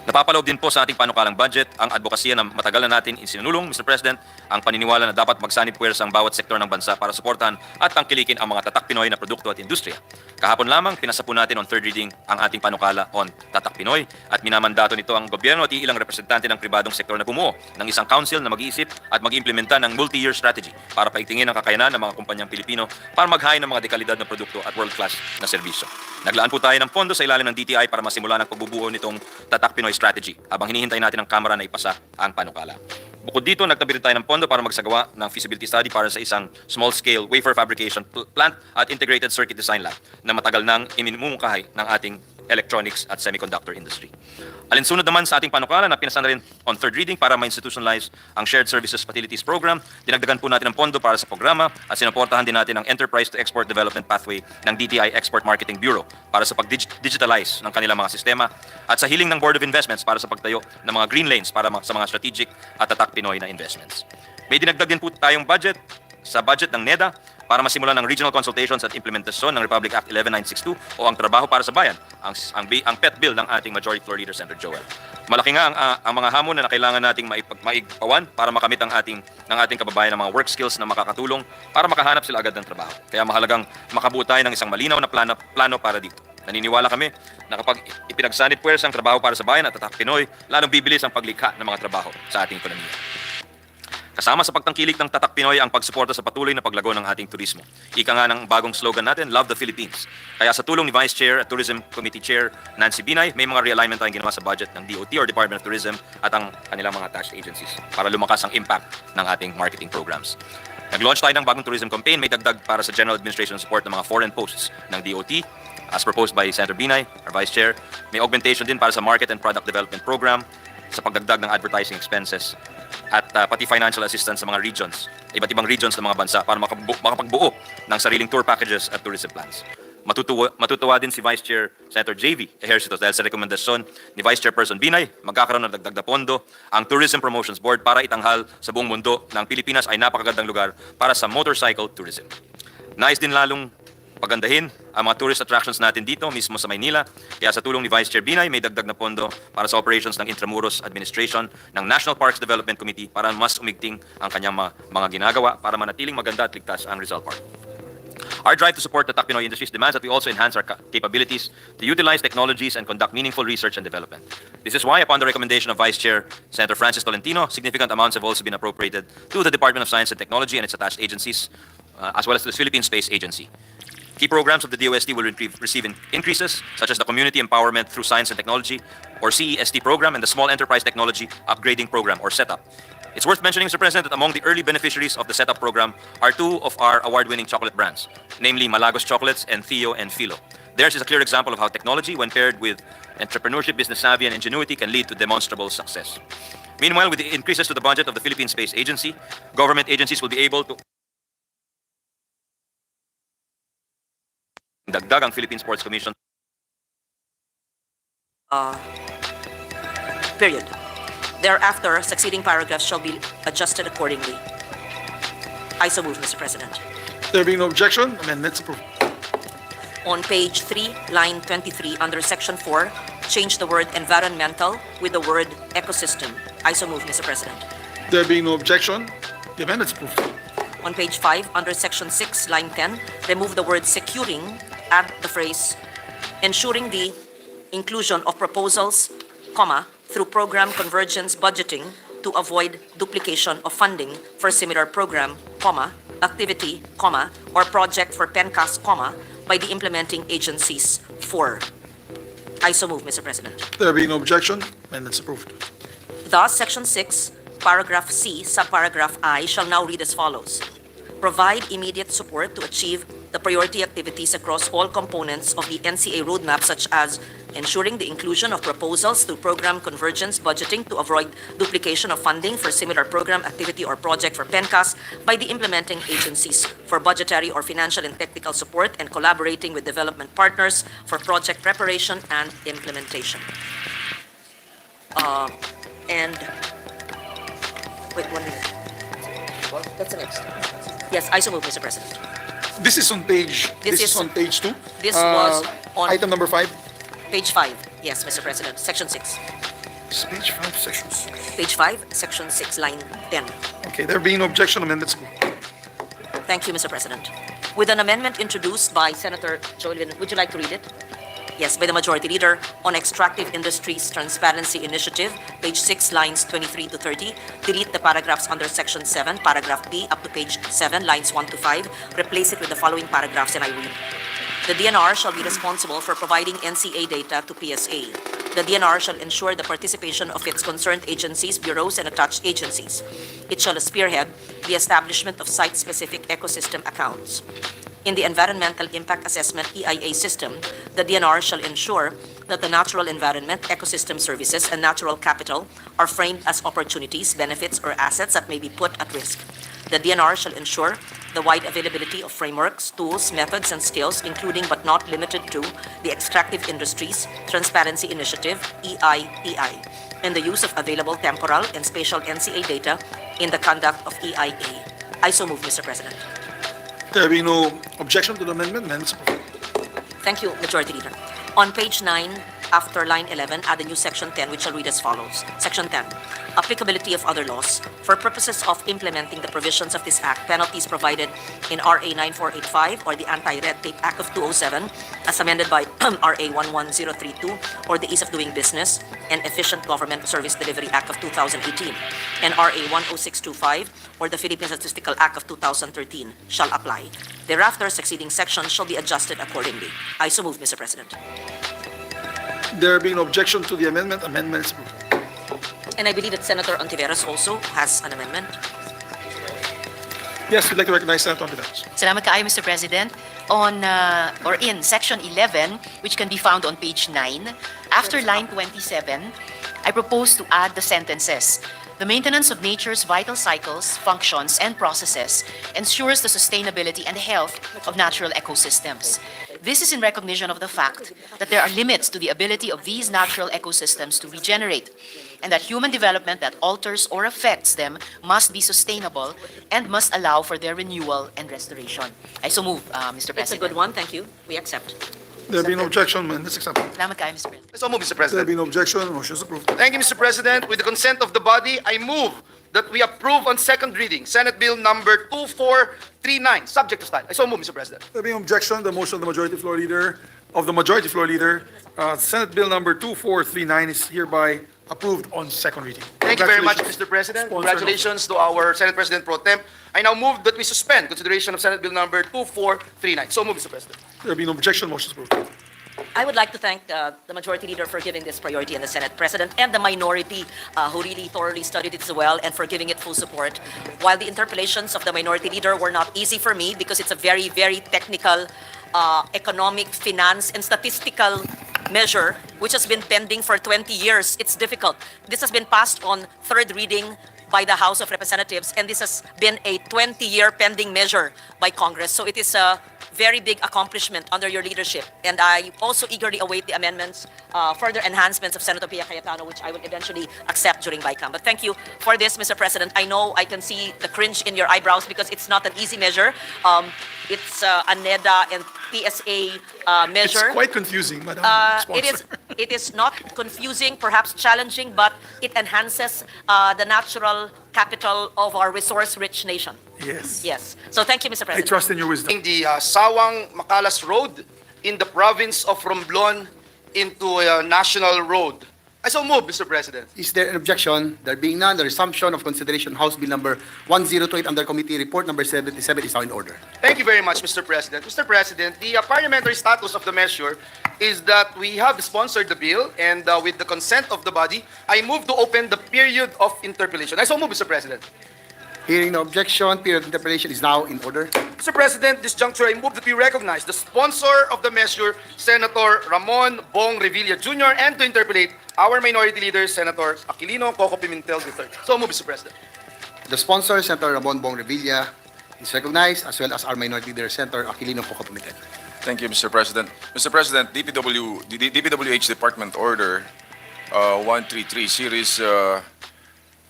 Napapaloob din po sa ating panukalang budget ang advokasya na matagal na natin isinulong, Mr. President, ang paniniwala na dapat magsanib puwersa ang bawat sektor ng bansa para suportahan at tangkilikin ang mga tatak Pinoy na produkto at industriya. Kahapon lamang, pinasa po natin on third reading ang ating panukala on Tatak Pinoy at minamandato nito ang gobyerno at ilang representante ng pribadong sektor na bumuo ng isang council na mag-iisip at mag-implementa ng multi-year strategy para paigtingin ang kakayanan ng mga kumpanyang Pilipino para maghain ng mga dekalidad na produkto at world-class na serbisyo. Naglaan po tayo ng pondo sa ilalim ng DTI para masimulan ang pagbubuo nitong Tatak Pinoy strategy habang hinihintay natin ang Kamara na ipasa ang panukala. Bukod dito, nagtabi rin tayo ng pondo para magsagawa ng feasibility study para sa isang small-scale wafer fabrication plant at integrated circuit design lab na matagal nang inimumukahay ng ating electronics at semiconductor industry. Alinsunod naman sa ating panukala na pinasa na rin on third reading para ma-institutionalize ang Shared Services Facilities Program, dinagdagan po natin ng pondo para sa programa at sinuportahan din natin ang Enterprise to Export Development Pathway ng DTI Export Marketing Bureau para sa pag-digitalize ng kanilang mga sistema at sa hiling ng Board of Investments para sa pagtayo ng mga green lanes para sa mga strategic at tatak Pinoy na investments. May dinagdag din po tayong budget sa budget ng NEDA para masimulan ng regional consultations at implementasyon ng Republic Act 11962 o ang Trabaho para sa Bayan, ang pet bill ng ating Majority Floor Leader, Senator Joel. Malaki nga ang mga hamon na kailangan nating maigpawan para makamit ng ating kababayan ng mga work skills na makakatulong para makahanap sila agad ng trabaho. Kaya mahalagang makabuo tayo ng isang malinaw na plano para dito. Naniniwala kami na kapag ipinagsanib puwersa ang Trabaho para sa Bayan at Tatak Pinoy, lalong bibilis ang paglikha ng mga trabaho sa ating ekonomiya. Kasama sa pagtangkilik ng Tatak Pinoy ang pagsuporta sa patuloy na paglago ng ating turismo. Ika nga ng bagong slogan natin, Love the Philippines. Kaya sa tulong ni Vice Chair at Tourism Committee Chair Nancy Binay, may mga realignment tayong ginawa sa budget ng DOT or Department of Tourism at ang kanilang mga tax agencies para lumakas ang impact ng ating marketing programs. Nag-launch tayo ng bagong tourism campaign, may dagdag para sa general administration support ng mga foreign posts ng DOT as proposed by Senator Binay, our Vice Chair. May augmentation din para sa market and product development program, sa pagdagdag ng advertising expenses at pati financial assistance sa mga regions, iba't ibang regions ng mga bansa para makapagbuo ng sariling tour packages at tourism plans. Matutuwa din si Vice Chair Senator JV Ejercito dahil sa rekomendasyon ni Vice Chairperson Binay, magkakaroon ng dagdag na pondo ang Tourism Promotions Board para itanghal sa buong mundo ng Pilipinas ay napakagandang lugar para sa motorcycle tourism. Nais din lalong pagandahin ang mga tourist attractions natin dito mismo sa Maynila. Kaya sa tulong ni Vice Chair Binay, may dagdag na pondo para sa operations ng Intramuros Administration ng National Parks Development Committee para mas umigting ang kanyang mga ginagawa para manatiling maganda at ligtas ang Rizal Park. Our drive to support the Tatak Pinoy industries demands that we also enhance our capabilities to utilize technologies and conduct meaningful research and development. This is why, upon the recommendation of Vice Chair Senator Francis Tolentino, significant amounts have also been appropriated to the Department of Science and Technology and its attached agencies, as well as to the Philippine Space Agency. Key programs of the DOST will receive increases, such as the Community Empowerment Through Science and Technology, or CEST program, and the Small Enterprise Technology Upgrading Program, or SETUP. It's worth mentioning, Mr. President, that among the early beneficiaries of the SETUP program are two of our award-winning chocolate brands, namely Malagos Chocolates and Theo and Philo. Theirs is a clear example of how technology, when paired with entrepreneurship, business savvy, and ingenuity, can lead to demonstrable success. Meanwhile, with the increases to the budget of the Philippine Space Agency, government agencies will be able to dagdag ang Philippine Sports Commission. Period. Thereafter, succeeding paragraphs shall be adjusted accordingly. I so move, Mr. President. There being no objection, amendments approved. On page 3, line 23, under section 4, change the word environmental with the word ecosystem. I so move, Mr. President. There being no objection, the amendments approved. On page 5, under section 6, line 10, remove the word securing, add the phrase ensuring the inclusion of proposals, comma, through program convergence budgeting to avoid duplication of funding for similar program, comma, activity, comma, or project for PENCAS, comma, by the implementing agencies for. I so move, Mr. President. There being no objection, amendments approved. Thus, section 6, paragraph C, subparagraph I shall now read as follows. Provide immediate support to achieve the the priority activities across all components of the NCA roadmap, such as ensuring the inclusion of proposals through program convergence budgeting to avoid duplication of funding for similar program, activity, or project for PENCAS by the implementing agencies for budgetary or financial and technical support, and collaborating with development partners for project preparation and implementation. And wait 1 minute. That's the next. Yes, I so move, Mr. President. This is on page, This this is is- on page 2? This was on Item number 5? page 5. Yes, Mr. President, section 6. It's page 5, section 6. Page 5, section 6, line 10. Okay, there being no objection, amendments. Thank you, Mr. President. With an amendment introduced by Senator Joel, would you like to read it? Yes, by the Majority Leader on Extractive Industries Transparency Initiative, page 6, lines 23 to 30. Delete the paragraphs under section 7, paragraph B, up to page 7, lines 1 to 5. Replace it with the following paragraphs, and I read. The DNR shall be responsible for providing NCA data to PSA. The DNR shall ensure the participation of its concerned agencies, bureaus, and attached agencies. It shall spearhead the establishment of site-specific ecosystem accounts. In the Environmental Impact Assessment EIA system, the DNR shall ensure that the natural environment, ecosystem services, and natural capital are framed as opportunities, benefits, or assets that may be put at risk. The DNR shall ensure the wide availability of frameworks, tools, methods, and skills, including but not limited to the Extractive Industries Transparency Initiative, EIEI, and the use of available temporal and spatial NCA data in the conduct of EIA. I so move, Mr. President. There being no objection to the amendment, amendments. Thank you, Majority Leader. On page 9, after line 11, add a new section 10, which shall read as follows. Section 10, applicability of other laws. For purposes of implementing the provisions of this Act, penalties provided in RA 9485 or the Anti-Red Tape Act of 2007, as amended by RA 11032, or the Ease of Doing Business and Efficient Government Service Delivery Act of 2018, and RA 10625, or the Philippine Statistical Act of 2013, shall apply. Thereafter, succeeding sections shall be adjusted accordingly. I so move, Mr. President. There being no objection to the amendment, amendments. And I believe that Senator Ontiveros also has an amendment. Yes, we'd like to recognize Senator Ontiveros. Salamat kaayo, Mr. President. On or in section 11, which can be found on page 9, after line 27, I propose to add the sentences. The maintenance of nature's vital cycles, functions, and processes ensures the sustainability and health of natural ecosystems. This is in recognition of the fact that there are limits to the ability of these natural ecosystems to regenerate, and that human development that alters or affects them must be sustainable and must allow for their renewal and restoration. I so move, Mr. President. It's a good one, thank you. We accept. There being no objection, amendments accepted. Salamat kaayo, Mr. President. I so move, Mr. There President. being no objection, motion is approved. Thank you, Mr. President. With the consent of the body, I move that we approve on second reading Senate Bill number 2439, subject to stand. I so move, Mr. President. There being objection, the motion of the Majority Floor Leader, Senate Bill number 2439 is hereby approved on second reading. Thank you very much, Congratulations. Mr. President. Sponsor Congratulations to our Senate President Pro Tem. I now move that we suspend consideration of Senate Bill number 2439. So move, Mr. President. There being no objection, motion is approved. I would like to thank the Majority Leader for giving this priority and the Senate President and the minority who really thoroughly studied it as well and for giving it full support. While the interpellations of the Minority Leader were not easy for me because it's a very, very technical economic, finance, and statistical measure which has been pending for 20 years. It's difficult. This has been passed on third reading by the House of Representatives, and this has been a 20-year pending measure by Congress. So it is a very big accomplishment under your leadership. And I also eagerly await the amendments, further enhancements of Senator Pia Cayetano, which I will eventually accept during BICAM. But thank you for this, Mr. President. I know I can see the cringe in your eyebrows because it's not an easy measure. It's a NEDA and PSA measure. It's quite confusing, Madam Sponsor. It is not confusing, perhaps challenging, but it enhances the natural capital of our resource-rich nation. Yes. Yes. So thank you, Mr. I President. trust in your wisdom. In the Sawang-Macalas Road in the province of Romblon into a national road. I so move, Mr. President. Is there an objection? There being none, the resumption of consideration House Bill number 1028 under Committee Report number 77 is now in order. Thank you very much, Mr. President. Mr. President, the parliamentary status of the measure is that we have sponsored the bill, and with the consent of the body, I move to open the period of interpellation. I so move, Mr. President. Hearing no objection, period of interpellation is now in order. Mr. President, this juncture, I move that we recognize the sponsor of the measure, Senator Ramon Bong Revilla Jr., and to interpolate our Minority Leader, Senator Aquilino Coco Pimentel III. So move, Mr. President. The sponsor, Senator Ramon Bong Revilla, is recognized, as well as our Minority Leader, Senator Aquilino Coco-Pimentel. Thank you, Mr. President. Mr. President, the DPWH Department Order 133 Series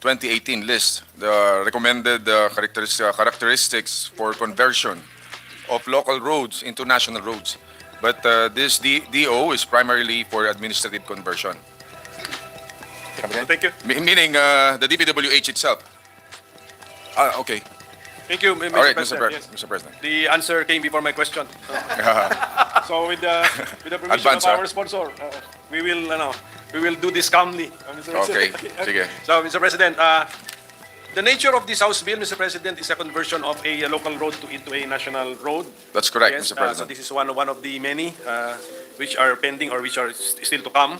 2018 list the recommended characteristics for conversion of local roads into national roads. But this DO is primarily for administrative conversion. Thank you. Meaning the DPWH itself. Okay. Thank you, Mr. All right, President. Mr. Yes. President. The answer came before my question. So with the permission Advance, of our ah. sponsor, we will do this calmly. Mr. Okay, President. sige. So, Mr. President, the nature of this House bill, Mr. President, is a conversion of a local road into a national road. That's correct, Yes, Mr. President. so this is one of the many which are pending or which are still to come.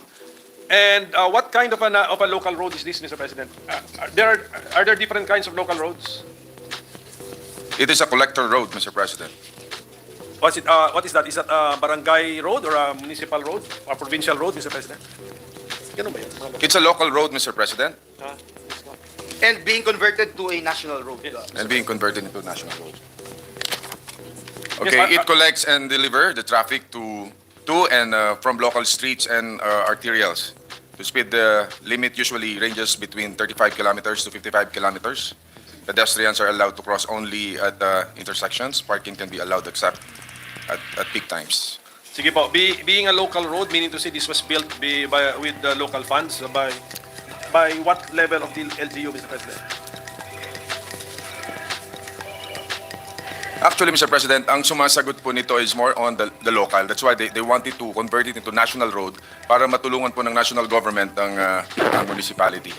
And what kind of a local road is this, Mr. President? Are there different kinds of local roads? It is a collector road, Mr. President. What is that? Is that a barangay road or a municipal road or provincial road, Mr. President? Ganun ba yun? It's a local road, Mr. President, And being converted to a national road. and being converted into national road. Yes, Okay, it collects and deliver the traffic to and from local streets and arterials. The speed limit usually ranges between 35 kilometers to 55 kilometers. Pedestrians are allowed to cross only at intersections. Parking can be allowed except at peak times. Sige po, being a local road, meaning to say this was built with the local funds, by what level of the LGU, Mr. President? Actually, Mr. President, ang sumasagot po nito is more on the local. That's why they wanted to convert it into national road para matulungan po ng national government ang municipality.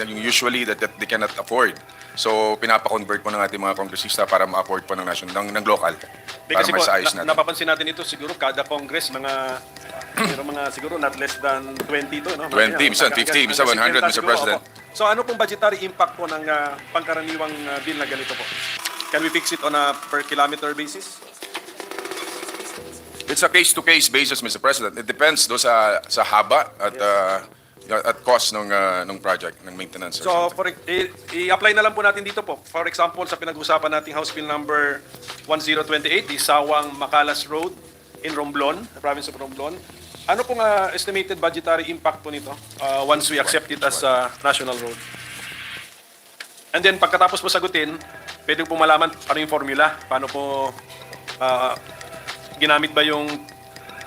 Usually that they cannot afford. So pinapa-convert po ng ating mga kongresista para ma-afford po ng local. Para Kasi po, maisayos natin. napapansin natin ito siguro kada Congress, mga siguro not less than 20 to, no? 20, minsan 50, minsan 100, Mr. Siguro, President. opo. So ano pong budgetary impact po ng pangkaraniwang bill na ganito po? Can we fix it on a per kilometer basis? It's a case-to-case basis, Mr. President. It depends do sa haba at cost ng project, ng maintenance. So, i-apply na lang po natin dito po. For example, sa pinag-usapan nating House Bill number 1028, the Sawang Macalas Road in Romblon, the province of Romblon. Ano pong estimated budgetary impact po nito once we accept it as a national road? And then, pagkatapos po sagutin, pwede po malaman ano yung formula, paano po ginamit ba yung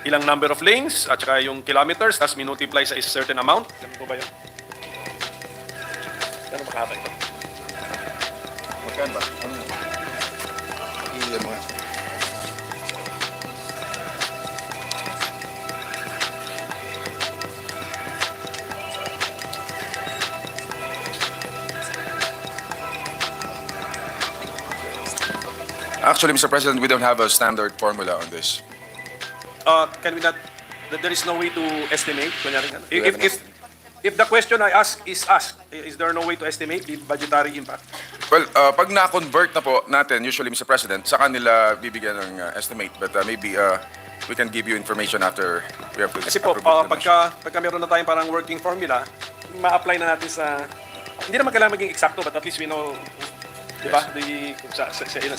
ilang number of lanes at saka yung kilometers, tapos minultiply sa a certain amount. Ganun po ba yun? Ganun ba kahaba ito? Magkano ba? Ilan mga? Actually, Mr. President, we don't have a standard formula on this. Can we not, there is no way to estimate? Kunyari, if the question I ask is asked, is there no way to estimate the budgetary impact? Well, pag na-convert na po natin, usually, Mr. President, sa kanila bibigyan ng estimate. But maybe we can give you information after we have to Kasi po, approve the motion. pagka meron na tayong parang working formula, ma-apply na natin sa, hindi naman kailangan maging eksakto, but at least we know, di ba,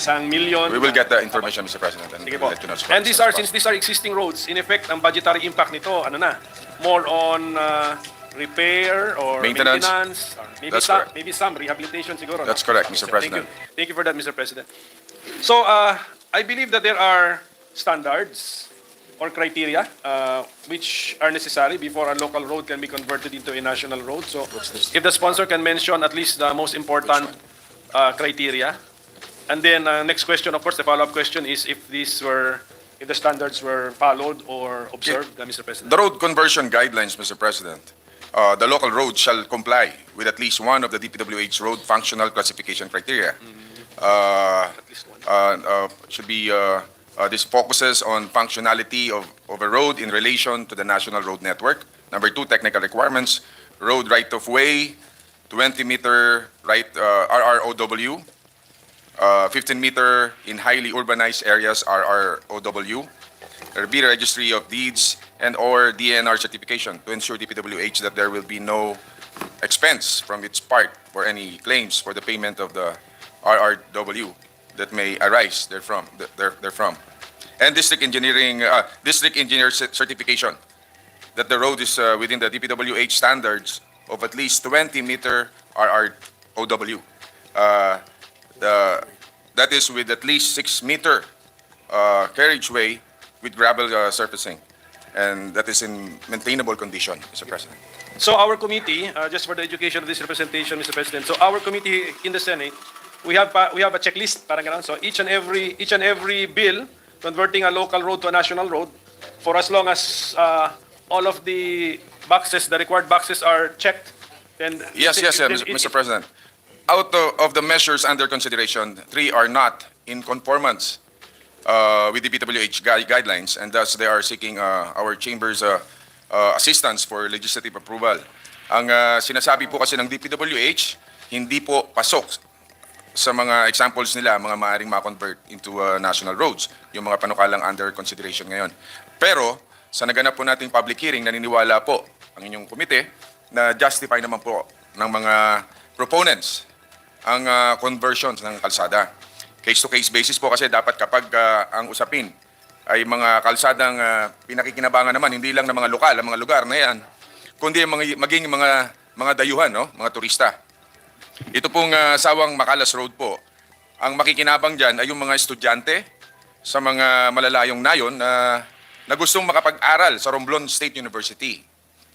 sa million. We will get the information, Mr. President, and Sige we'll po. let you know. And since these are existing roads, in effect, ang budgetary impact nito, ano na, more on repair or Maintenance. or That's correct. maybe some rehabilitation siguro. That's correct, Mr. President. Thank you for that, Mr. President. So, I believe that there are standards or criteria which are necessary before a local road can be converted into a national road. So, if the sponsor can mention at least the most important criteria. And then next question, of course, the follow-up question is if the standards were followed or observed, Mr. President. The road conversion guidelines, Mr. President, the local road shall comply with at least one of the DPWH road functional classification criteria. Should be this focuses on functionality of a road in relation to the national road network. Number 2, technical requirements, road right of way, 20-meter right RROW, 15-meter in highly urbanized areas RROW. There will be a registry of deeds and or DNR certification to ensure DPWH that there will be no expense from its part for any claims for the payment of the RRW that may arise therefrom. And district engineer certification that the road is within the DPWH standards of at least 20-meter RROW. That is with at least 6-meter carriageway with gravel surfacing, and that is in maintainable condition, Mr. President. So our committee, just for the education of this representation, Mr. President, so our committee in the Senate, we have a checklist, parang ganun. So each and every bill converting a local road to a national road, for as long as all of the boxes, the required boxes are checked, then Yes, Mr. President. Out of the measures under consideration, 3 are not in conformance with the DPWH guidelines, and thus they are seeking our chamber's assistance for legislative approval. Ang sinasabi po kasi ng DPWH, hindi po pasok sa mga examples nila, mga maaaring ma-convert into national roads, yung mga panukalang under consideration ngayon. Pero sa naganap po nating public hearing, naniniwala po ang inyong komite na justify naman po ng mga proponents ang conversions ng kalsada. Case-to-case basis po kasi dapat kapag ang usapin ay mga kalsadang pinakikinabangan naman, hindi lang ng mga lokal, ang mga lugar na yan, kundi maging mga dayuhan, no? Mga turista. Ito pong Sawang Macalas Road po, ang makikinabang dyan ay yung mga estudyante sa mga malalayong nayon na gustong makapag-aral sa Romblon State University.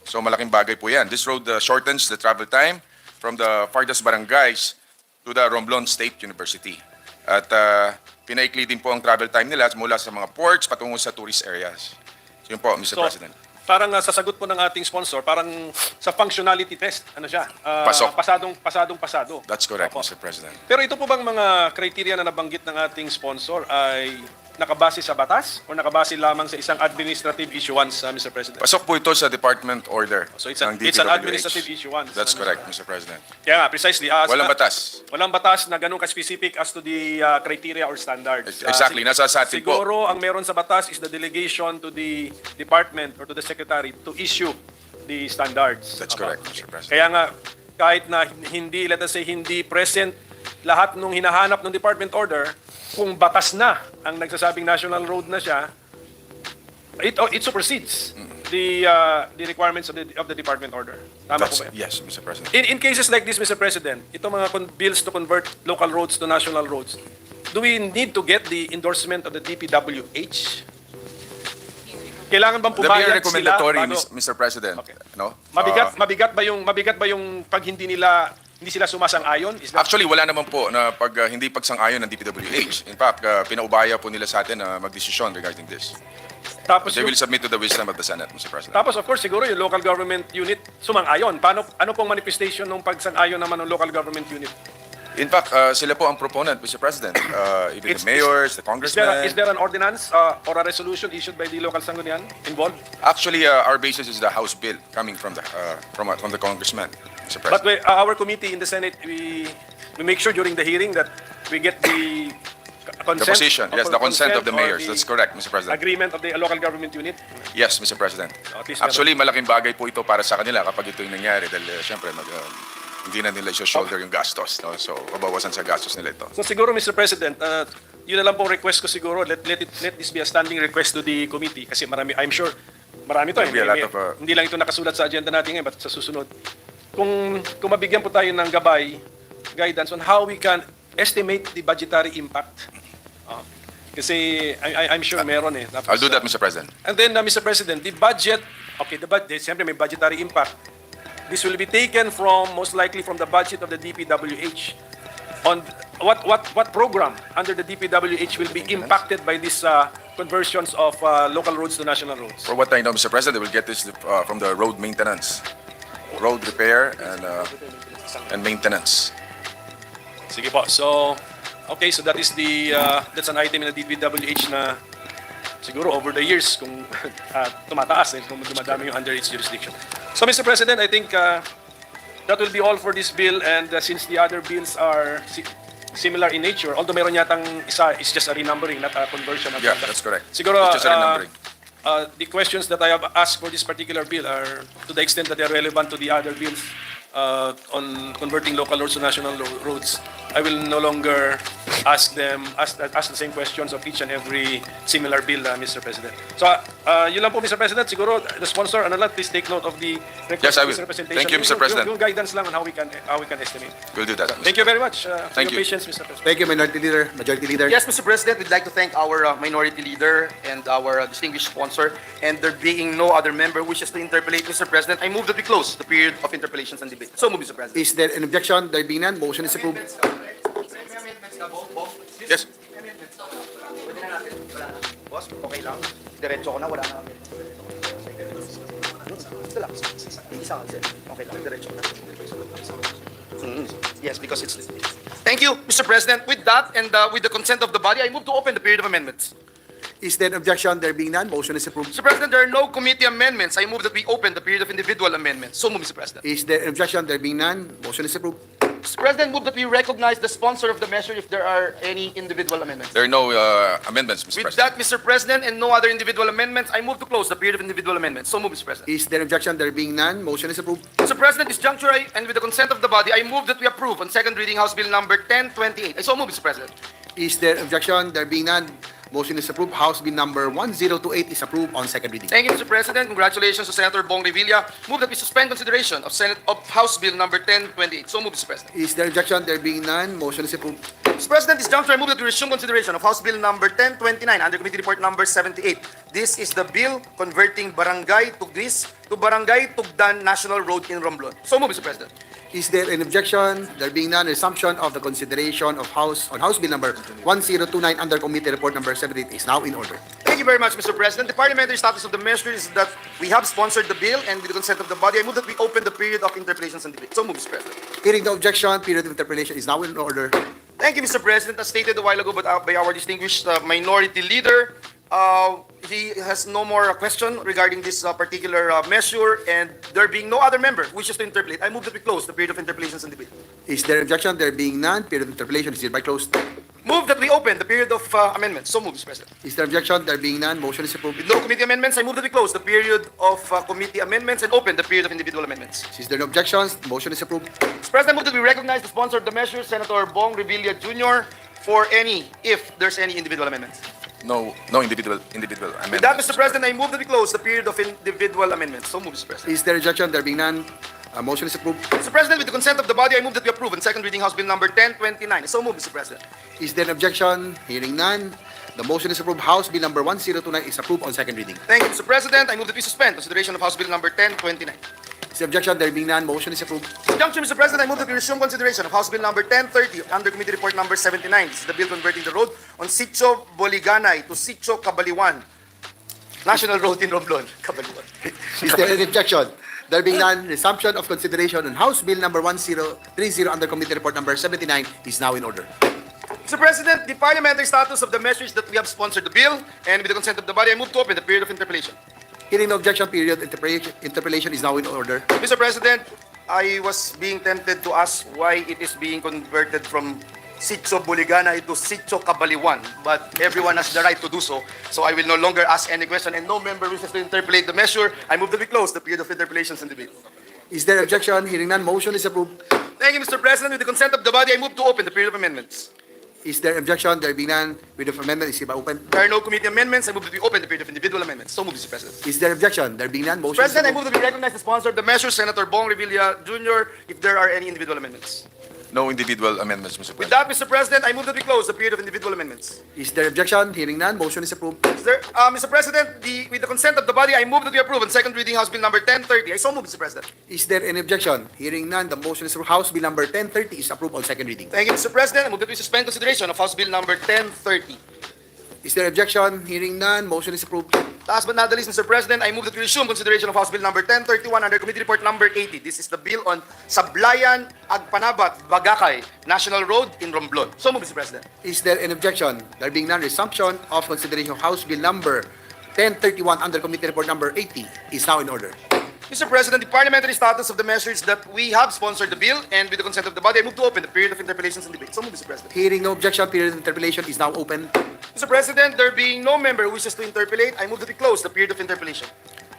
So malaking bagay po yan. This road shortens the travel time from the farthest barangays to the Romblon State University. At pinaikli din po ang travel time nila mula sa mga ports patungo sa tourist areas. Yun po, Mr. President. Parang sasagot po ng ating sponsor, parang sa functionality test, ano siya? Pasok. Pasado. That's correct, Opo. Mr. President. Pero ito po bang mga criteria na nabanggit ng ating sponsor ay nakabase sa batas o nakabase lamang sa isang administrative issuance, Mr. President? Pasok po ito sa department order So it's ng an DPWH. administrative issuance. That's Ano correct, siya? Mr. President. Kaya nga, precisely. Walang batas. Walang batas na ganun ka-specific as to the criteria or standards. Exactly, nasa sa atin po. Siguro, ang meron sa batas is the delegation to the department or to the secretary to issue the standards. That's correct, Mr. President. Kaya nga, kahit na hindi, let us say, hindi present lahat nung hinahanap ng department order, kung batas na ang nagsasabing national road na siya, it supersedes the requirements of the department order. Tama po ba yan? Yes, Mr. President. In cases like this, Mr. President, itong mga bills to convert local roads to national roads, do we need to get the endorsement of the DPWH? Kailangan bang The mere pumayag sila recommendatory, bago? Mr. President. Okay. No? Mabigat ba yung pag hindi sila sumasang-ayon? Is that Actually, wala naman po na hindi pagsang-ayon ng DPWH. In fact, pinaubaya po nila sa atin na magdesisyon regarding this. tapos They yung- will submit to the wisdom of the Senate, Mr. President. Tapos of course siguro yung local government unit sumang-ayon. Ano pong manifestation ng pagsang-ayon naman ng local government unit? In fact, sila po ang proponent, Mr. President. Even the mayors, the congressmen. Is there an ordinance or a resolution issued by the local sanggunian involved? Actually, our basis is the House bill coming from the congressman, Mr. But President. our committee in the Senate, we make sure during the hearing that we get the consent. The position, yes, the consent of the or mayors. the That's correct, Mr. President. Agreement of the local government unit. Yes, Mr. President. At least Actually, malaking bagay po ito para sa kanila kapag ito yung nangyari dahil syempre hindi na nila shoulder yung gastos. No? So, mabawasan sa gastos nila ito. So siguro, Mr. President, yun na lang pong request ko siguro, let this be a standing request to the committee kasi I'm sure marami to. There'll be a lot of, Hindi lang ito nakasulat sa agenda natin ngayon, but sa susunod. Kung mabigyan po tayo ng gabay, guidance on how we can estimate the budgetary impact. Kasi I'm sure meron eh. Tapos, I'll do that, Mr. President. And then, Mr. President, the budget, siyempre may budgetary impact. This will be taken most likely from the budget of the DPWH. On what program under the DPWH will be impacted by these conversions of local roads to national roads? For what I know, Mr. President, we'll get this from the road maintenance, road repair and maintenance. Sige po. So, okay, so that is that's an item in the DPWH na siguro over the years kung tumataas kung dumadami yung under its jurisdiction. So Mr. President, I think that will be all for this bill, and since the other bills are similar in nature, although meron yatang isa is just a renumbering, not a conversion of Yeah, that. that's correct. Siguro, It's just a renumbering. the questions that I have asked for this particular bill are to the extent that they are relevant to the other bills on converting local roads to national roads. I will no longer ask the same questions of each and every similar bill, Mr. President. So, yun lang po, Mr. President. Siguro, the sponsor, please take note of the Yes, I will. representation. Thank you, Mr. President. Yung guidance lang on how we can estimate. We'll do that. Thank you very much for Thank your you. patience, Mr. President. Thank you, Minority Leader, Majority Leader. Yes, Mr. President, we'd like to thank our minority leader and our distinguished sponsor. And there being no other member who wishes to interpellate, Mr. President, I move that we close the period of interpellations and debate. So move, Mr. President. Is there an objection? There being none, motion is approved. Yes. Boss, okay lang. Diretso ko na, wala na kami. Okay lang, diretso ko na. Yes, because it's... Thank you, Mr. President. With that and with the consent of the body, I move to open the period of amendments. Is there an objection? There being none, motion is approved. Mr. President, there are no committee amendments. I move that we open the period of individual amendments. So move, Mr. President. Is there an objection? There being none, motion is approved. Mr. President, move that we recognize the sponsor of the measure if there are any individual amendments. There are no amendments, Mr. With President. that, Mr. President, and no other individual amendments, I move to close the period of individual amendments. So move, Mr. President. Is there an objection? There being none, motion is approved. Mr. President, this juncture, and with the consent of the body, I move that we approve on second reading House Bill number 1028. I so move, Mr. President. Is there objection? There being none, motion is approved. House Bill number 1028 is approved on second reading. Thank you, Mr. President. Congratulations to Senator Bong Revilla. Move that we suspend consideration of House Bill number 1028. So move, Mr. President. Is there objection? There being none, motion is approved. Mr. President, this juncture, I move that we resume consideration of House Bill number 1029 under Committee Report number 78. This is the bill converting Barangay Tugdis to Barangay Tugdan National Road in Romblon. So move, Mr. President. Is there an objection? There being none, resumption of the consideration of House Bill number 1029 under Committee Report number 78 is now in order. Thank you very much, Mr. President. The parliamentary status of the measure is that we have sponsored the bill and with the consent of the body, I move that we open the period of interpellations and debate. So move, Mr. President. Hearing the objection, period of interpellation is now in order. Thank you, Mr. President. As stated a while ago by our distinguished minority leader, he has no more question regarding this particular measure, and there being no other member who wishes to interpellate, I move that we close the period of interpellations and debate. Is there objection? There being none, period of interpellation is hereby closed. Move that we open the period of amendments. So move, Mr. President. Is there objection? There being none, motion is approved. With no committee amendments, I move that we close the period of committee amendments and open the period of individual amendments. Is there no objections? Motion is approved. Mr. President, I move that we recognize the sponsor of the measure, Senator Bong Revilla Jr., for if there's any individual amendments. No individual amendments. With that, Mr. President, I move that we close the period of individual amendments. So move, Mr. President. Is there objection? There being none, motion is approved. Mr. President, with the consent of the body, I move that we approve on second reading House Bill number 1029. So move, Mr. President. Is there an objection? Hearing none, the motion is approved. House Bill number 1029 is approved on second reading. Thank you, Mr. President. I move that we suspend consideration of House Bill number 1029. Is there objection? There being none, motion is approved. In conjunction, Mr. President, I move that we resume consideration of House Bill number 1030 under Committee Report number 79. This is the bill converting the road on Sitio Boliganay to Sitio Cabaliwan. National Road in Romblon. Cabaliwan. Is there an objection? There being none, resumption of consideration on House Bill number 1030 under Committee Report number 79 is now in order. Mr. President, the parliamentary status of the measure is that we have sponsored the bill, and with the consent of the body, I move to open the period of interpellation. Hearing no objection, period interpellation is now in order. Mr. President, I was being tempted to ask why it is being converted from Sitio Boliganay to Sitio Cabaliwan, but everyone has the right to do so, so I will no longer ask any question, and no member wishes to interpellate the measure. I move that we close the period of interpellations and debate. Is there objection? Hearing none, motion is approved. Thank you, Mr. President. With the consent of the body, I move to open the period of amendments. Is there objection? There being none, period of amendment is hereby open. There are no committee amendments. I move that we open the period of individual amendments. So move, Mr. President. Is there objection? There being none, motion is President, I approved. move that we recognize the sponsor of the measure, Senator Bong Revilla Jr., if there are any individual amendments. No individual amendments, Mr. With President. that, Mr. President, I move that we close the period of individual amendments. Is there objection? Hearing none, motion is approved. Mr. President, with the consent of the body, I move that we approve on second reading House Bill number 1030. I so move, Mr. President. Is there any objection? Hearing none, the motion is approved. House Bill number 1030 is approved on second reading. Thank you, Mr. President. I move that we suspend consideration of House Bill number 1030. Is there objection? Hearing none, motion is approved. Last but not the least, Mr. President, I move that we resume consideration of House Bill number 1031 under Committee Report number 80. This is the bill on Sablayan, Agpanabat, Bagakay, National Road in Romblon. So move, Mr. President. Is there an objection? There being none, resumption of consideration of House Bill number 1031 under Committee Report number 80 is now in order. Mr. President, the parliamentary status of the measure is that we have sponsored the bill, and with the consent of the body, I move to open the period of interpellations and debate. So move, Mr. President. Hearing no objection, period of interpellation is now open. Mr. President, there being no member who wishes to interpellate, I move that we close the period of interpellation.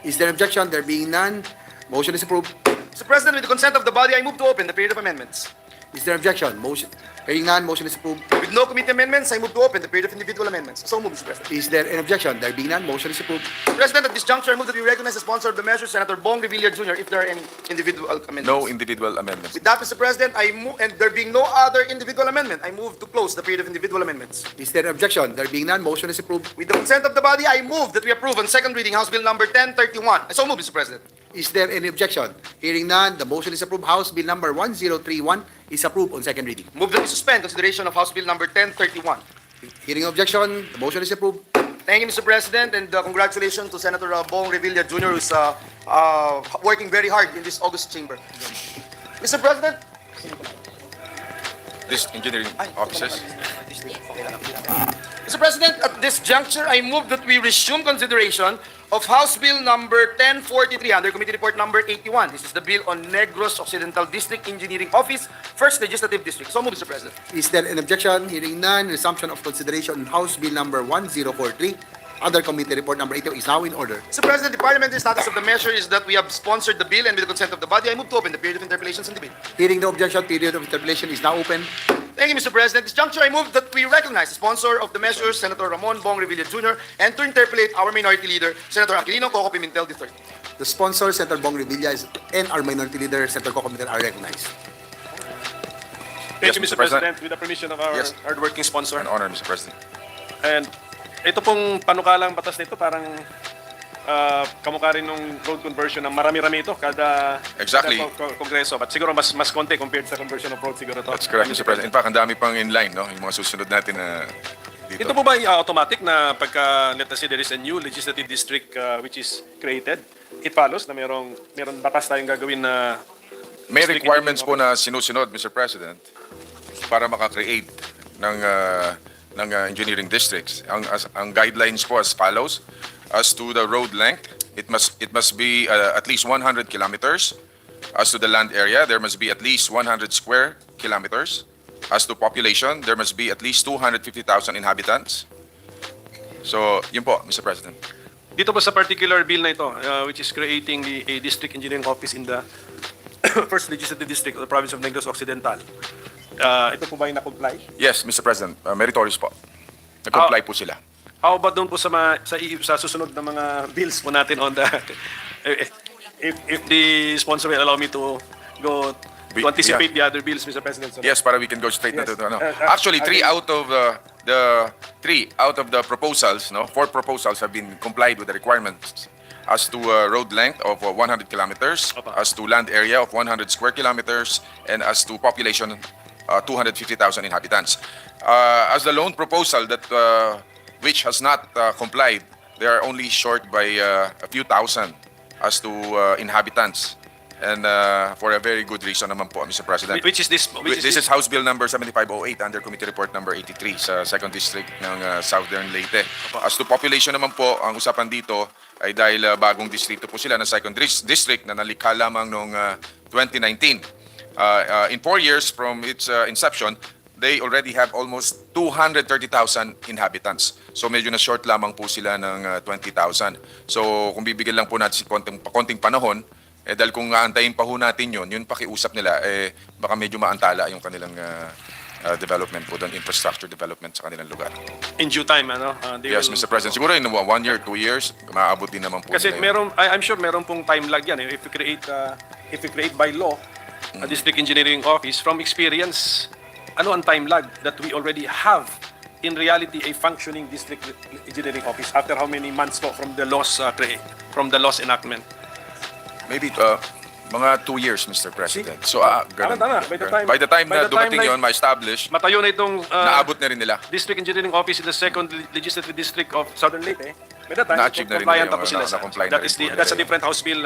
Is there objection? There being none, motion is approved. Mr. President, with the consent of the body, I move to open the period of amendments. Is there objection? Motion, hearing none, motion is approved. With no committee amendments, I move to open the period of individual amendments. So move, Mr. President. Is there an objection? There being none, motion is approved. President, at this juncture, I move that we recognize the sponsor of the measure, Senator Bong Revilla Jr., if there are any individual amendments. No individual amendments. With that, Mr. President, I move, and there being no other individual amendment, I move to close the period of individual amendments. Is there an objection? There being none, motion is approved. With the consent of the body, I move that we approve on second reading House Bill number 1031. So move, Mr. President. Is there any objection? Hearing none, the motion is approved. House Bill number 1031 is approved on second reading. Move that we suspend consideration of House Bill number 1031. Hearing no objection, the motion is approved. Thank you, Mr. President, and congratulations to Senator Bong Revilla Jr., who's working very hard in this August chamber. Mr. President, This engineering officers. Mr. President, at this juncture, I move that we resume consideration of House Bill number 1043 under Committee Report number 81. This is the bill on Negros Occidental District Engineering Office, First Legislative District. So move, Mr. President. Is there an objection? Hearing none, resumption of consideration on House Bill number 1043 under Committee Report number 82 is now in order. Mr. President, the parliamentary status of the measure is that we have sponsored the bill, and with the consent of the body, I move to open the period of interpellations and debate. Hearing no objection, period of interpellation is now open. Thank you, Mr. President. This juncture, I move that we recognize the sponsor of the measure, Senator Ramon Bong Revilla Jr., and to interpellate our minority leader, Senator Aquilino Coco Pimentel III. The sponsor, Senator Bong Revilla, and our minority leader, Senator Coco Pimentel, are recognized. Thank Yes, you, Mr. Mr. President. With the permission of our Yes. hardworking sponsor. An honor, Mr. President. And ito pong panukalang batas nito parang kamukha rin nung road conversion ng marami-rami ito kada Exactly. kongreso. But siguro mas konti compared sa conversion of road siguro to. That's correct, Mr. President. In fact, ang dami pang in line, no? Yung mga susunod natin na dito. Ito po ba yung automatic na pagka, let us say, there is a new legislative district which is created, it follows na meron batas tayong gagawin na May district requirements po engineering na sinusunod, Mr. President, para makakreate ng engineering districts. Ang guidelines po as follows. As to the road length, it must be at least 100 kilometers. As to the land area, there must be at least 100 square kilometers. As to population, there must be at least 250,000 inhabitants. So, yun po, Mr. President. Dito po sa particular bill na ito, which is creating a district engineering office in the first legislative district of the province of Negros Occidental. Ito po ba yung na-comply? Yes, Mr. President. Meritorious po. Nag-comply po sila. How about doon po sa susunod na mga bills po natin on the if the sponsor will allow me to go to anticipate the other bills, Mr. President. So Yes, para we can go straight Yes. na to ano. I Actually, three think- out of the proposals, no, 4 proposals have been complied with the requirements as to road length of 100 kilometers, Opa. as to land area of 100 square kilometers, and as to population 250,000 inhabitants. As the loan proposal that which has not complied, they are only short by a few thousand as to inhabitants. And for a very good reason naman po, Mr. President. Which is this? This is House Bill number 7508 under Committee Report number 83 sa 2nd District ng Southern Leyte. As to population naman po, ang usapan dito ay dahil bagong distrito po sila ng 2nd District na nalikha lamang noong 2019. In 4 years from its inception, they already have almost 230,000 inhabitants. So medyo na short lamang po sila ng 20,000. So kung bibigyan lang po natin konting panahon, dahil kung aantayin pa ho natin yun pakiusap nila, baka medyo maantala yung kanilang development po doon, infrastructure development sa kanilang lugar. In due time, ano? They Yes, will- Mr. President. Siguro in 1 year, 2 years, maaabot din naman po. Kasi nila yun. I'm sure meron pong time lag yan. If you create by law a district engineering office, from experience, ano ang time lag that we already have in reality a functioning district engineering office after how many months po from the laws enactment? Maybe mga 2 years, Mr. President. So, ganun. Tama. By the time by na the time dumating na- yun, ma-establish, Matayo na itong naabot na rin nila. district engineering office in the 2nd legislative district of Southern Leyte. By that time, Na-achieve na rin compliant nila na po yung, sila. na-comply na That rin is po nila that's a yun. different House Bill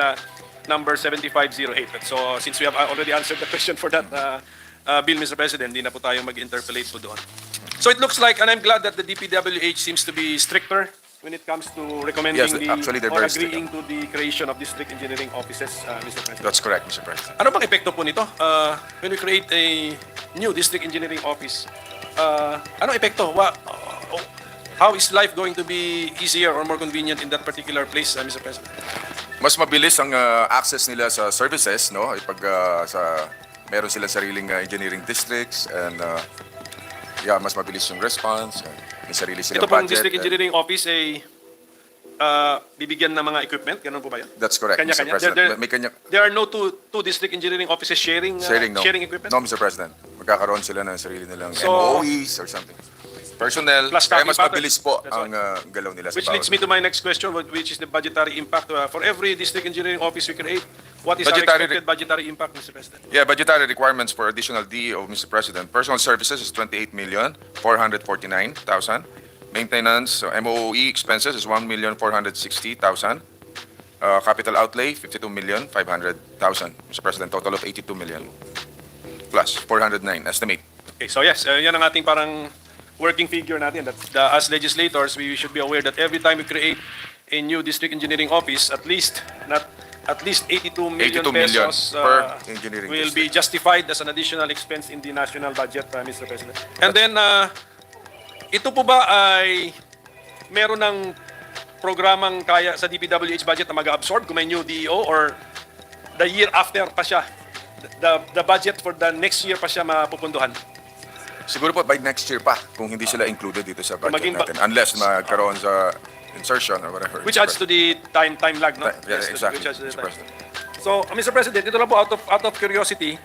number 7508. So since we have already answered the question for that bill, Mr. President, hindi na po tayo mag-interpolate po doon. So it looks like, and I'm glad that the DPWH seems to be stricter when it comes to recommending Yes, actually, they're or very strict. agreeing to the creation of district engineering offices, Mr. President. That's correct, Mr. President. Ano bang epekto po nito? When we create a new district engineering office, ano epekto? How is life going to be easier or more convenient in that particular place, Mr. President? Mas mabilis ang access nila sa services, no? Pag meron sila sariling engineering districts and yeah, mas mabilis yung response. May sarili silang Ito pong budget. district engineering office ay bibigyan ng mga equipment, ganun po ba yan? That's correct, Mr. Kanya-kanya. President. May kanya There are no two district engineering offices sharing no. sharing equipment? No, Mr. President. Magkakaroon sila ng sarili nilang So- MOEs or something. Personnel, Plus kaya staffing mas pattern. mabilis po That's ang galaw nila Which sa leads me to my next question, which is the budgetary impact. For every district engineering office we create, what is Budgetary- our expected budgetary impact, Mr. President? Yeah, budgetary requirements for additional DEO, Mr. President. Personal services is 28,449,000. Maintenance, MOE expenses is 1,460,000. Capital outlay, 52,500,000. Mr. President, total of 82 million. Plus 409, estimate. Okay, so yes, yan ang ating parang working figure natin. That as legislators, we should be aware that every time we create a new district engineering office, at least 82 million 82 million pesos per engineering will be district. justified as an additional expense in the national budget, Mr. President. And then, ito po ba ay meron ng programang kaya sa DPWH budget na mag-absorb kung may new DEO or the year after pa siya, the budget for the next year pa siya mapupunduhan? Siguro po by next year pa, kung hindi sila included dito sa budget Maging natin. Unless magkaroon sa insertion or whatever. Which adds to the time lag, no? Yeah, Yes, exactly, which adds to the Mr. time. President. So, Mr. President, ito lang po out of curiosity.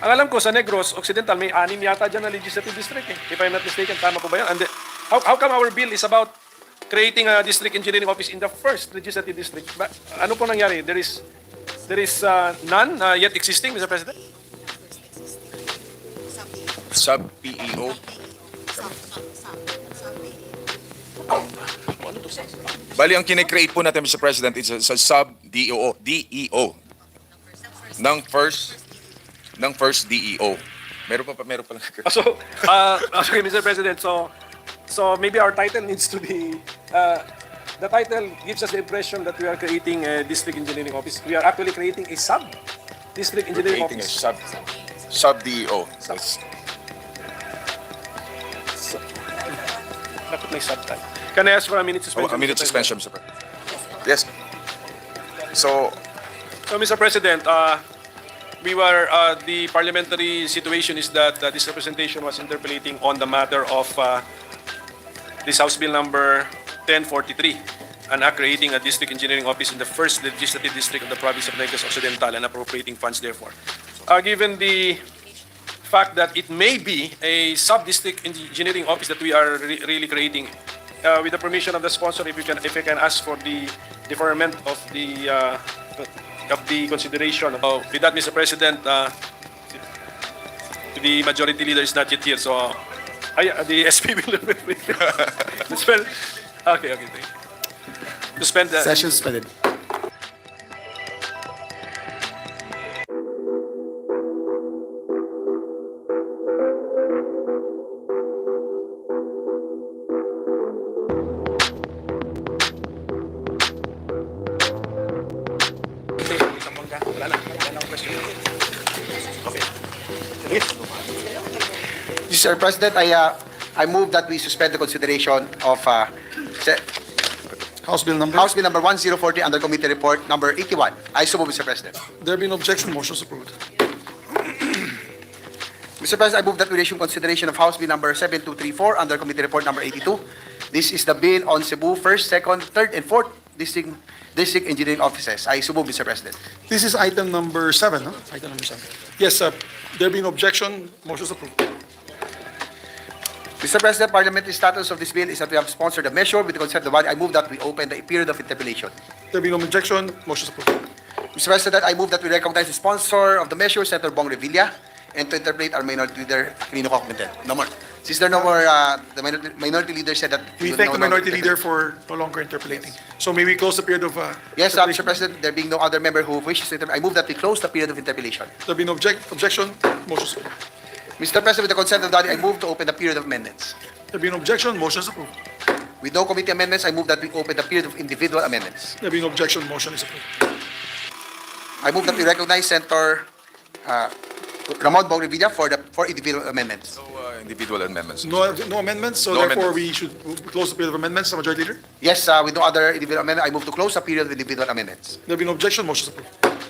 Ang alam ko sa Negros Occidental, may 6 yata dyan na legislative district eh. If I'm not mistaken, tama po ba yan? And how come our bill is about creating a district engineering office in the first legislative district? Ano po nangyari? There is none yet existing, Mr. President? Sub-PEO. Bali, ang kine-create po natin, Mr. President, is sa sub-DEO. DEO. Ng first DEO. Meron pa lang. So, okay, Mr. President, so maybe our title needs to be, the title gives us the impression that we are creating a district engineering office. We are actually creating a sub-district engineering Creating a office. sub-DEO. Dapat may subtitle. Can I ask for a minute suspension? A minute Mr. President? suspension, Mr. President. Yes. So, So, Mr. President, the parliamentary situation is that this representation was interpolating on the matter of this House Bill number 1043, an act creating a district engineering office in the first legislative district of the province of Negros Occidental and appropriating funds therefore. Given the fact that it may be a sub-district engineering office that we are really creating, with the permission of the sponsor, if I can ask for the deferment of the consideration. With that, Mr. President, the majority leader is not yet here, so the SP will suspend. Okay, thank you. Suspend the Session suspended. Wala na akong question. Okay. Mr. President, I move that we suspend the consideration of House Bill number? House Bill number 1040 under Committee Report number 81. I so move, Mr. President. There being no objection, motion is approved. Mr. President, I move that we resume consideration of House Bill number 7234 under Committee Report number 82. This is the bill on Cebu 1st, 2nd, 3rd, and 4th District Engineering Offices. I so move, Mr. President. This is item number 7, no? Item number 7. Yes, there being no objection, motion is approved. Mr. President, parliamentary status of this bill is that we have sponsored a measure with the consent of the body. I move that we open the period of interpellation. There being no objection, motion is approved. Mr. President, I move that we recognize the sponsor of the measure, Senator Bong Revilla, and to interpolate our minority leader, Aquilino Cocumentel. No more. Since there are no more, the minority leader said that... We will thank no the minority longer leader for no longer interpolating. So may we close the period of... Yes, interpellation? Mr. President, there being no other member who wishes to interpolate, I move that we close the period of interpellation. There being no objection, motion is approved. Mr. President, with the consent of the body, I move to open the period of amendments. There being no objection, motion is approved. With no committee amendments, I move that we open the period of individual amendments. There being no objection, motion is approved. I move that we recognize Senator Ramon Bong-Revilla for individual amendments. No individual amendments. No amendments, so No therefore amendments. we should close the period of amendments, Majority Leader. Yes, with no other individual amendment, I move to close the period of individual amendments. There being no objection, motion is approved.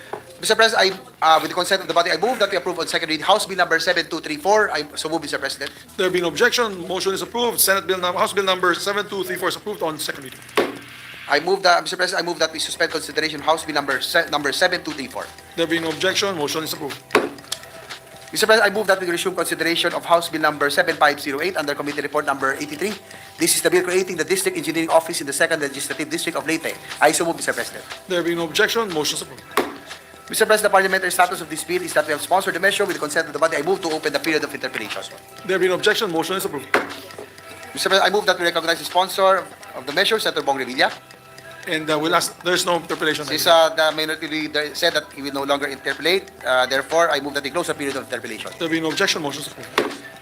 Mr. President, with the consent of the body, I move that we approve on second reading House Bill number 7234. I so move, Mr. President. There being no objection, motion is approved. House Bill number 7234 is approved on second reading. I move that, Mr. President, I move that we suspend consideration of House Bill number 7234. There being no objection, motion is approved. Mr. President, I move that we resume consideration of House Bill number 7508 under Committee Report number 83. This is the bill creating the District Engineering Office in the 2nd Legislative District of Leyte. I so move, Mr. President. There being no objection, motion is approved. Mr. President, the parliamentary status of this bill is that we have sponsored the measure with the consent of the body. I move to open the period of interpellation. There being no objection, motion is approved. Mr. President, I move that we recognize the sponsor of the measure, Senator Bong-Revilla. And we'll ask, there's no interpellation. Since the minority leader said that he will no longer interpellate, therefore, I move that we close the period of interpellation. There being no objection, motion is approved.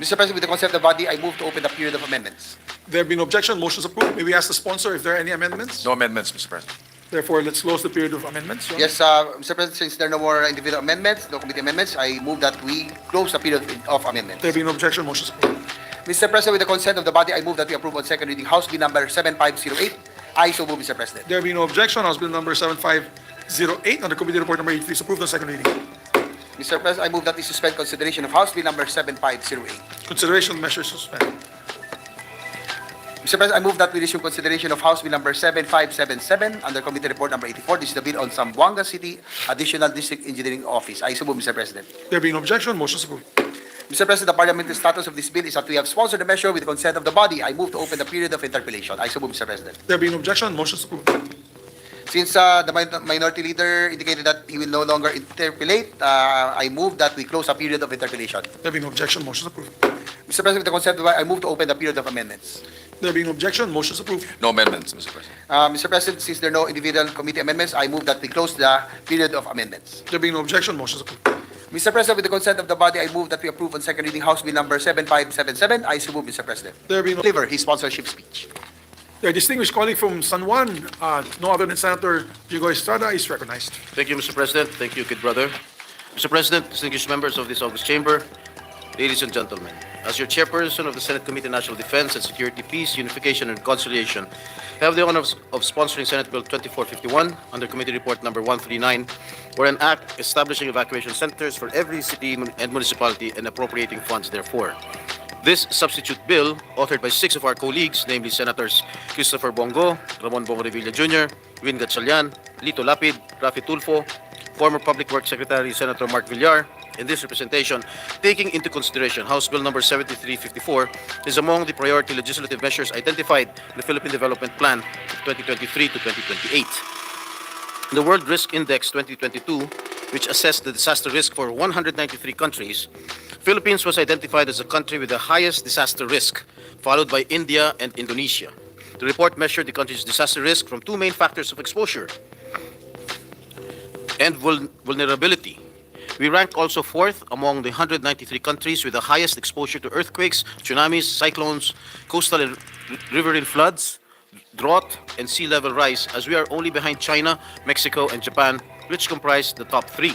Mr. President, with the consent of the body, I move to open the period of amendments. There being no objection, motion is approved. May we ask the sponsor if there are any amendments? No amendments, Mr. President. Therefore, let's close the period of amendments. Your Honor. Yes, Mr. President, since there are no more individual amendments, no committee amendments, I move that we close the period of amendments. There being no objection, motion is approved. Mr. President, with the consent of the body, I move that we approve on second reading House Bill number 7508. I so move, Mr. President. There being no objection, House Bill number 7508 under Committee Report number 83 is approved on second reading. Mr. President, I move that we suspend consideration of House Bill number 7508. Consideration measures suspended. Mr. President, I move that we resume consideration of House Bill number 7577 under Committee Report number 84. This is the bill on Zamboanga City Additional District Engineering Office. I so move, Mr. President. There being no objection, motion is approved. Mr. President, the parliamentary status of this bill is that we have sponsored the measure with the consent of the body. I move to open the period of interpellation. I so move, Mr. President. There being no objection, motion is approved. Since the minority leader indicated that he will no longer interpellate, I move that we close a period of interpellation. There being no objection, motion is approved. Mr. President, with the consent of the body, I move to open the period of amendments. There being no objection, motion is approved. No amendments, Mr. President. Mr. President, since there are no individual committee amendments, I move that we close the period of amendments. There being no objection, motion is approved. Mr. President, with the consent of the body, I move that we approve on second reading House Bill number 7577. I so move, Mr. President. There being no Deliver his sponsorship speech. their distinguished colleague from San Juan, no other than Senator Jigo Estrada, is recognized. Thank you, Mr. President. Thank you, kid brother. Mr. President, distinguished members of this august chamber, ladies and gentlemen, as your chairperson of the Senate Committee on National Defense and Security, Peace, Unification, and Reconciliation, I have the honor of sponsoring Senate Bill 2451 under Committee Report number 139, or an act establishing evacuation centers for every city and municipality and appropriating funds therefore. This substitute bill, authored by 6 of our colleagues, namely Senators Christopher Bongo, Ramon Bong-Revilla Jr., Win Gatchalian, Lito Lapid, Rafi Tulfo, former Public Works Secretary Senator Mark Villar, in this representation, taking into consideration House Bill number 7354, is among the priority legislative measures identified in the Philippine Development Plan of 2023 to 2028. In the World Risk Index 2022, which assessed the disaster risk for 193 countries, Philippines was identified as the country with the highest disaster risk, followed by India and Indonesia. The report measured the country's disaster risk from two main factors of exposure and vulnerability. We ranked also fourth among the 193 countries with the highest exposure to earthquakes, tsunamis, cyclones, coastal and riverine floods, drought, and sea level rise, as we are only behind China, Mexico, and Japan, which comprise the top three.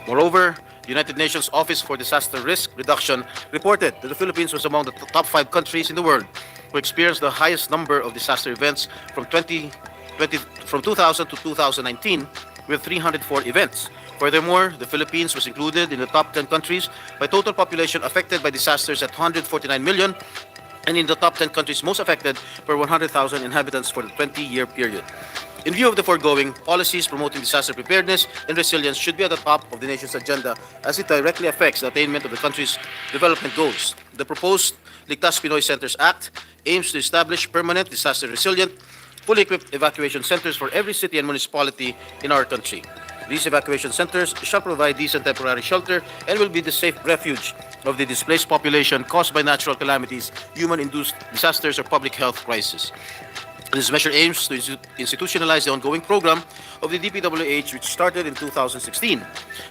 Moreover, the United Nations Office for Disaster Risk Reduction reported that the Philippines was among the top 5 countries in the world who experienced the highest number of disaster events from 2000 to 2019, with 304 events. Furthermore, the Philippines was included in the top 10 countries by total population affected by disasters at 149 million, and in the top 10 countries most affected per 100,000 inhabitants for the 20-year period. In view of the foregoing, policies promoting disaster preparedness and resilience should be at the top of the nation's agenda as it directly affects the attainment of the country's development goals. The proposed Ligtas Pinoy Centers Act aims to establish permanent disaster-resilient, fully equipped evacuation centers for every city and municipality in our country. These evacuation centers shall provide decent temporary shelter and will be the safe refuge of the displaced population caused by natural calamities, human-induced disasters, or public health crisis. This measure aims to institutionalize the ongoing program of the DPWH, which started in 2016.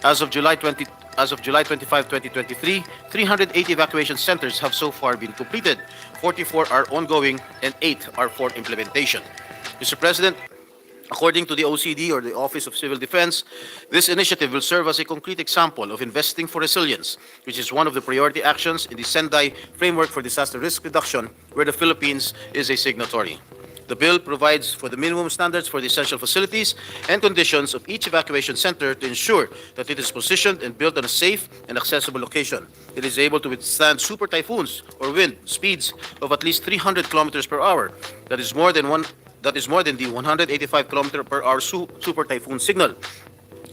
As of July 20, as of July 25, 2023, 380 evacuation centers have so far been completed. 44 are ongoing and 8 are for implementation. Mr. President, according to the OCD, or the Office of Civil Defense, this initiative will serve as a concrete example of investing for resilience, which is one of the priority actions in the Sendai Framework for Disaster Risk Reduction, where the Philippines is a signatory. The bill provides for the minimum standards for the essential facilities and conditions of each evacuation center to ensure that it is positioned and built on a safe and accessible location. It is able to withstand super typhoons or wind speeds of at least 300 kilometers per hour. That is more than the 185 km per hour super typhoon signal,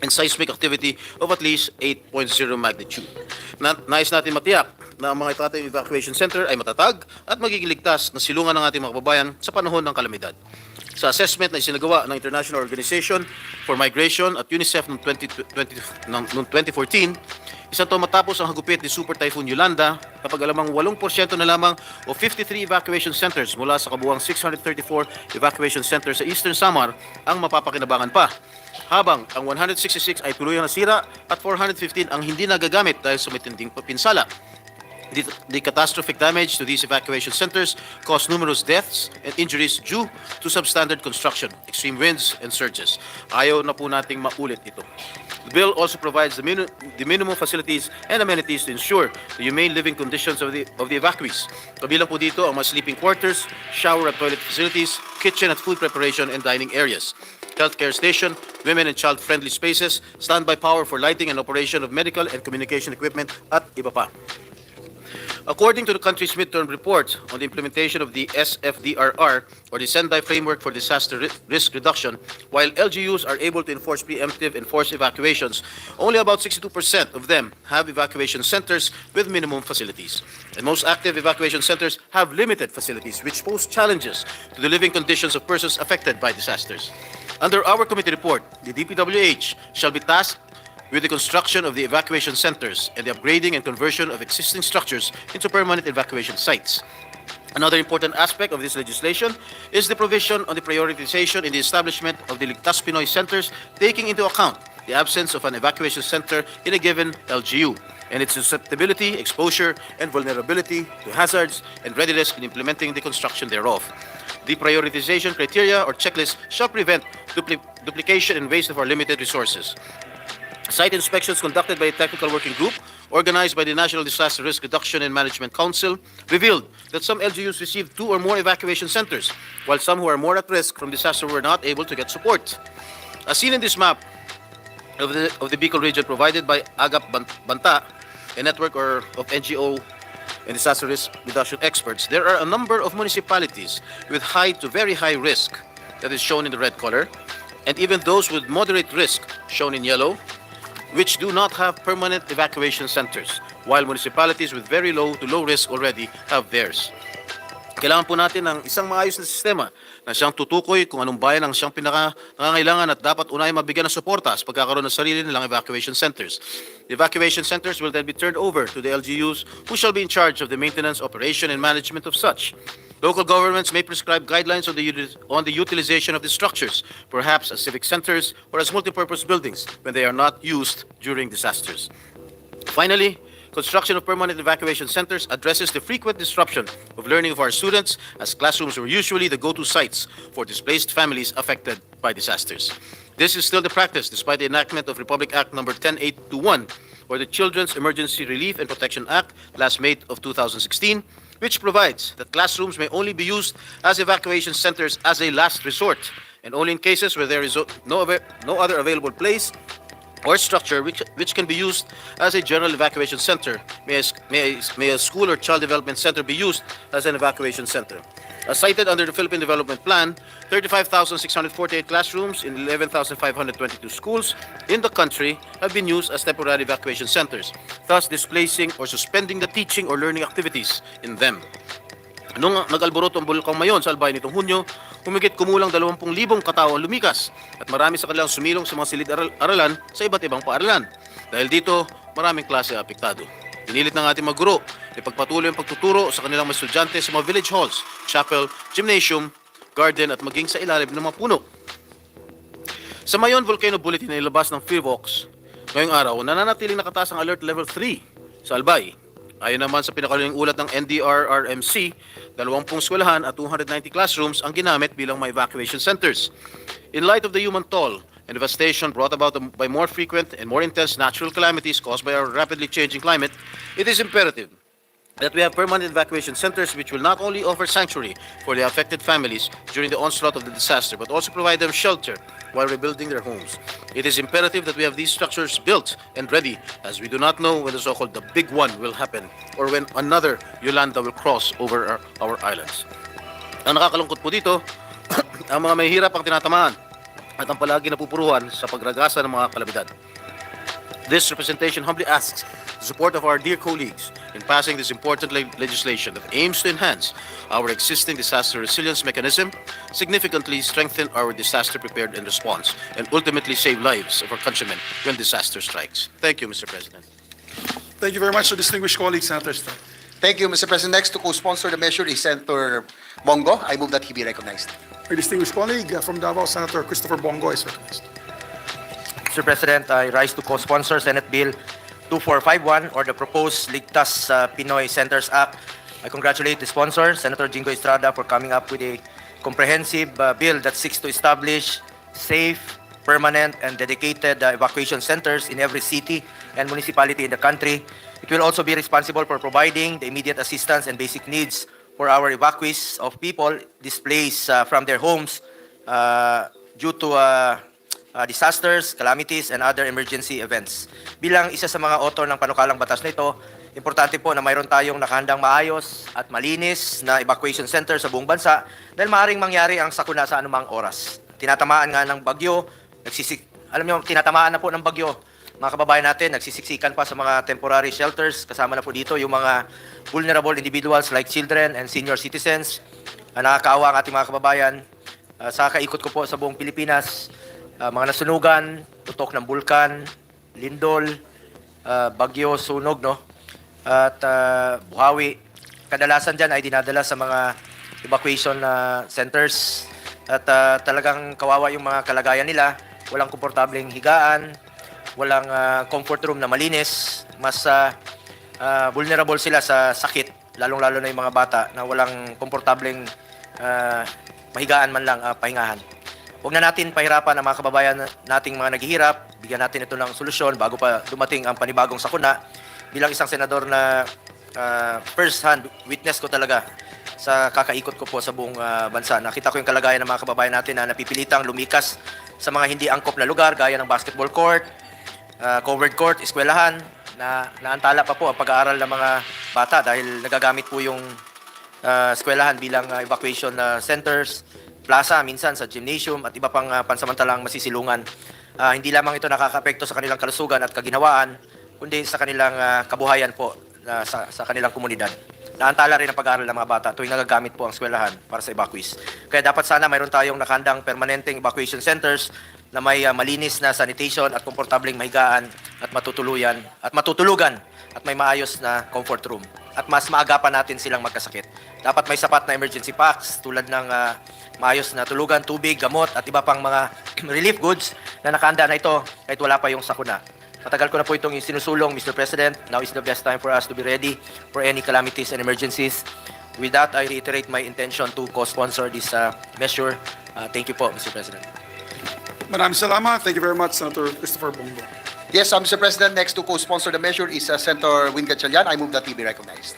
and seismic activity of at least 8.0 magnitude. Nais natin matiyak na ang mga ating evacuation center ay matatag at magiging ligtas na silungan ng ating mga kababayan sa panahon ng kalamidad. Sa assessment na isinagawa ng International Organization for Migration at UNICEF noong 2014, isang to matapos ang hagupit ni Super Typhoon Yolanda, kapag alamang 8% na lamang o 53 evacuation centers mula sa kabuuang 634 evacuation centers sa Eastern Samar ang mapapakinabangan pa, habang ang 166 ay tuluyang nasira at 415 ang hindi nagagamit dahil sa matinding pinsala. The catastrophic damage to these evacuation centers caused numerous deaths and injuries due to substandard construction, extreme winds, and surges. Ayaw na po nating maulit ito. The bill also provides the minimum facilities and amenities to ensure the humane living conditions of the evacuees. Kabilang po dito ang mga sleeping quarters, shower at toilet facilities, kitchen at food preparation and dining areas, healthcare station, women and child-friendly spaces, standby power for lighting and operation of medical and communication equipment, at iba pa. According to the country's midterm report on the implementation of the SFDRR, or the Sendai Framework for Disaster Risk Reduction, while LGUs are able to enforce preemptive and forced evacuations, only about 62% of them have evacuation centers with minimum facilities. And most active evacuation centers have limited facilities, which pose challenges to the living conditions of persons affected by disasters. Under our committee report, the DPWH shall be tasked with the construction of the evacuation centers and the upgrading and conversion of existing structures into permanent evacuation sites. Another important aspect of this legislation is the provision on the prioritization in the establishment of the Ligtas Pinoy centers, taking into account the absence of an evacuation center in a given LGU and its susceptibility, exposure, and vulnerability to hazards and readiness in implementing the construction thereof. The prioritization criteria or checklist shall prevent duplication and waste of our limited resources. Site inspections conducted by a technical working group organized by the National Disaster Risk Reduction and Management Council revealed that some LGUs received 2 or more evacuation centers, while some who are more at risk from disaster were not able to get support. As seen in this map of the Bicol region provided by Agap Banta, a network of NGO and disaster risk reduction experts, there are a number of municipalities with high to very high risk, that is shown in the red color, and even those with moderate risk, shown in yellow, which do not have permanent evacuation centers, while municipalities with very low to low risk already have theirs. Kailangan po natin ng isang maayos na sistema na siyang tutukoy kung anong bayan ang siyang pinakangailangan at dapat unay mabigyan ng suporta sa pagkakaroon ng sarili nilang evacuation centers. The evacuation centers will then be turned over to the LGUs, who shall be in charge of the maintenance, operation, and management of such. Local governments may prescribe guidelines on the utilization of the structures, perhaps as civic centers or as multipurpose buildings when they are not used during disasters. Finally, construction of permanent evacuation centers addresses the frequent disruption of learning of our students, as classrooms were usually the go-to sites for displaced families affected by disasters. This is still the practice despite the enactment of Republic Act No. 10821, or the Children's Emergency Relief and Protection Act, last May of 2016, which provides that classrooms may only be used as evacuation centers as a last resort, and only in cases where there is no other available place or structure which can be used as a general evacuation center may a school or child development center be used as an evacuation center. As cited under the Philippine Development Plan, 35,648 classrooms in 11,522 schools in the country have been used as temporary evacuation centers, thus displacing or suspending the teaching or learning activities in them. Nung nag-alboroto ang Bulkang Mayon sa Albay nitong Hunyo, humigit kumulang 20,000 katao ang lumikas at marami sa kanilang sumilong sa mga silid-aralan sa iba't ibang paaralan. Dahil dito, maraming klase apektado. Pinilit ng ating mga guro na ipagpatuloy ang pagtuturo sa kanilang mga estudyante sa mga village halls, chapel, gymnasium, garden at maging sa ilalim ng mga puno. Sa Mayon Volcano Bulletin na ilabas ng PhilVox Ngayong araw, nananatiling nakataas ang Alert Level 3 sa Albay. Ayon naman sa pinakahuling ulat ng NDRRMC, 20 eskwelahan at 290 classrooms ang ginamit bilang mga evacuation centers. In light of the human toll and devastation brought about by more frequent and more intense natural calamities caused by our rapidly changing climate, it is imperative that we have permanent evacuation centers which will not only offer sanctuary for the affected families during the onslaught of the disaster, but also provide them shelter while rebuilding their homes. It is imperative that we have these structures built and ready, as we do not know when the so-called the big one will happen or when another Yolanda will cross over our islands. Ang nakakalungkot po dito, ang mga mahihirap ang tinatamaan at ang palagi napupuruhan sa pagragasa ng mga kalamidad. This representation humbly asks the support of our dear colleagues in passing this important legislation that aims to enhance our existing disaster resilience mechanism, significantly strengthen our disaster prepared and response, and ultimately save lives of our countrymen when disaster strikes. Thank you, Mr. President. Thank you very much to distinguished colleagues, Senators. Thank you, Mr. President. Next to co-sponsor the measure is Senator Bongo. I move that he be recognized. Our distinguished colleague from Davao, Senator Christopher Bongo is recognized. Mr. President, I rise to co-sponsor Senate Bill 2451 or the proposed Ligtas Pinoy Centers Act. I congratulate the sponsor, Senator Jingo Estrada, for coming up with a comprehensive bill that seeks to establish safe, permanent, and dedicated evacuation centers in every city and municipality in the country. It will also be responsible for providing the immediate assistance and basic needs for our evacuees of people displaced from their homes due to disasters, calamities, and other emergency events. Bilang isa sa mga author ng panukalang batas na ito, importante po na mayroon tayong nakahandang maayos at malinis na evacuation center sa buong bansa dahil maaaring mangyari ang sakuna sa anumang oras. Tinatamaan nga ng bagyo, tinatamaan na po ng bagyo, mga kababayan natin, nagsisiksikan pa sa mga temporary shelters, kasama na po dito yung mga vulnerable individuals like children and senior citizens. Nakakaawa ang ating mga kababayan. Sa kaikot ko po sa buong Pilipinas, mga nasunugan, tutok ng bulkan, lindol, bagyo, sunog, no? At buhawi. Kadalasan dyan ay dinadala sa mga evacuation centers at talagang kawawa yung mga kalagayan nila. Walang komportableng higaan, walang comfort room na malinis, mas vulnerable sila sa sakit, lalong-lalo na yung mga bata na walang komportableng mahigaan man lang, pahingahan. Huwag na natin pahirapan ang mga kababayan nating mga naghihirap. Bigyan natin ito ng solusyon bago pa dumating ang panibagong sakuna. Bilang isang senador na first-hand witness ko talaga sa kakaikot ko po sa buong bansa. Nakita ko yung kalagayan ng mga kababayan natin na napipilitang lumikas sa mga hindi angkop na lugar gaya ng basketball court, covered court, eskwelahan, na naantala pa po ang pag-aaral ng mga bata dahil nagagamit po yung eskwelahan bilang evacuation centers, plaza, minsan sa gymnasium at iba pang pansamantalang masisilungan. Hindi lamang ito nakaka-apekto sa kanilang kalusugan at kaginhawaan, kundi sa kanilang kabuhayan po sa kanilang komunidad. Naantala rin ang pag-aaral ng mga bata tuwing nagagamit po ang eskwelahan para sa evacuees. Kaya dapat sana mayroon tayong nakandang permanenteng evacuation centers na may malinis na sanitation at komportableng mahigaan at matutulugan at may maayos na comfort room. At mas maagapan natin silang magkasakit. Dapat may sapat na emergency packs tulad ng maayos na tulugan, tubig, gamot at iba pang mga relief goods na nakahanda na ito kahit wala pa yung sakuna. Matagal ko na po itong sinusulong, Mr. President. Now is the best time for us to be ready for any calamities and emergencies. With that, I reiterate my intention to co-sponsor this measure. Thank you po, Mr. President. Maraming salamat. Thank you very much, Senator Christopher Bongo. Yes, Mr. President, next to co-sponsor the measure is Senator Win Gatchalian. I move that he be recognized.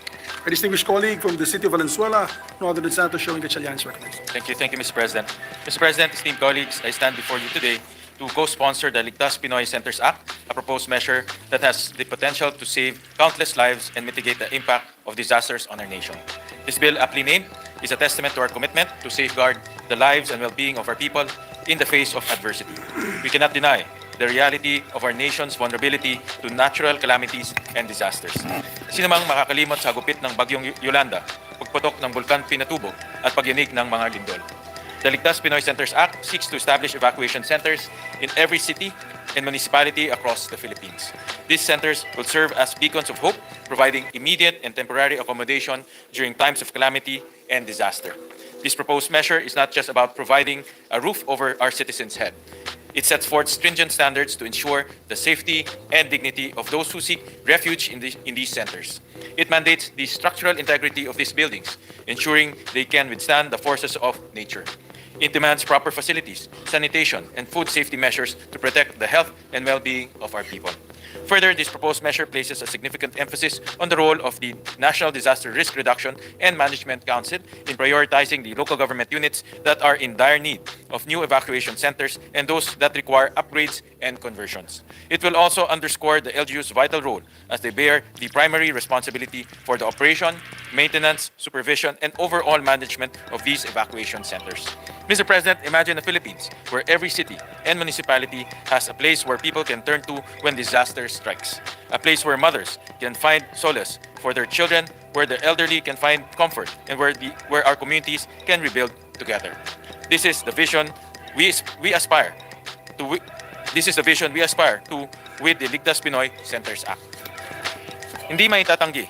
Our distinguished colleague from the city of Valenzuela, no other than Senator Win Gatchalian is recognized. Thank you, Mr. President. Mr. President, esteemed colleagues, I stand before you today to co-sponsor the Ligtas Pinoy Centers Act, a proposed measure that has the potential to save countless lives and mitigate the impact of disasters on our nation. This bill, aptly named, is a testament to our commitment to safeguard the lives and well-being of our people in the face of adversity. We cannot deny the reality of our nation's vulnerability to natural calamities and disasters. Sino mang makakalimot sa gupit ng bagyong Yolanda, pagputok ng bulkan Pinatubo at pagyanig ng mga lindol. The Ligtas Pinoy Centers Act seeks to establish evacuation centers in every city and municipality across the Philippines. These centers will serve as beacons of hope, providing immediate and temporary accommodation during times of calamity and disaster. This proposed measure is not just about providing a roof over our citizens' head. It sets forth stringent standards to ensure the safety and dignity of those who seek refuge in these centers. It mandates the structural integrity of these buildings, ensuring they can withstand the forces of nature. It demands proper facilities, sanitation, and food safety measures to protect the health and well-being of our people. Further, this proposed measure places a significant emphasis on the role of the National Disaster Risk Reduction and Management Council in prioritizing the local government units that are in dire need of new evacuation centers and those that require upgrades and conversions. It will also underscore the LGU's vital role as they bear the primary responsibility for the operation, maintenance, supervision, and overall management of these evacuation centers. Mr. President, imagine the Philippines where every city and municipality has a place where people can turn to when disaster strikes. A place where mothers can find solace for their children, where the elderly can find comfort, and where our communities can rebuild together. This is the vision we aspire to. This is the vision we aspire to with the Ligtas Pinoy Centers Act. Hindi maitatanggi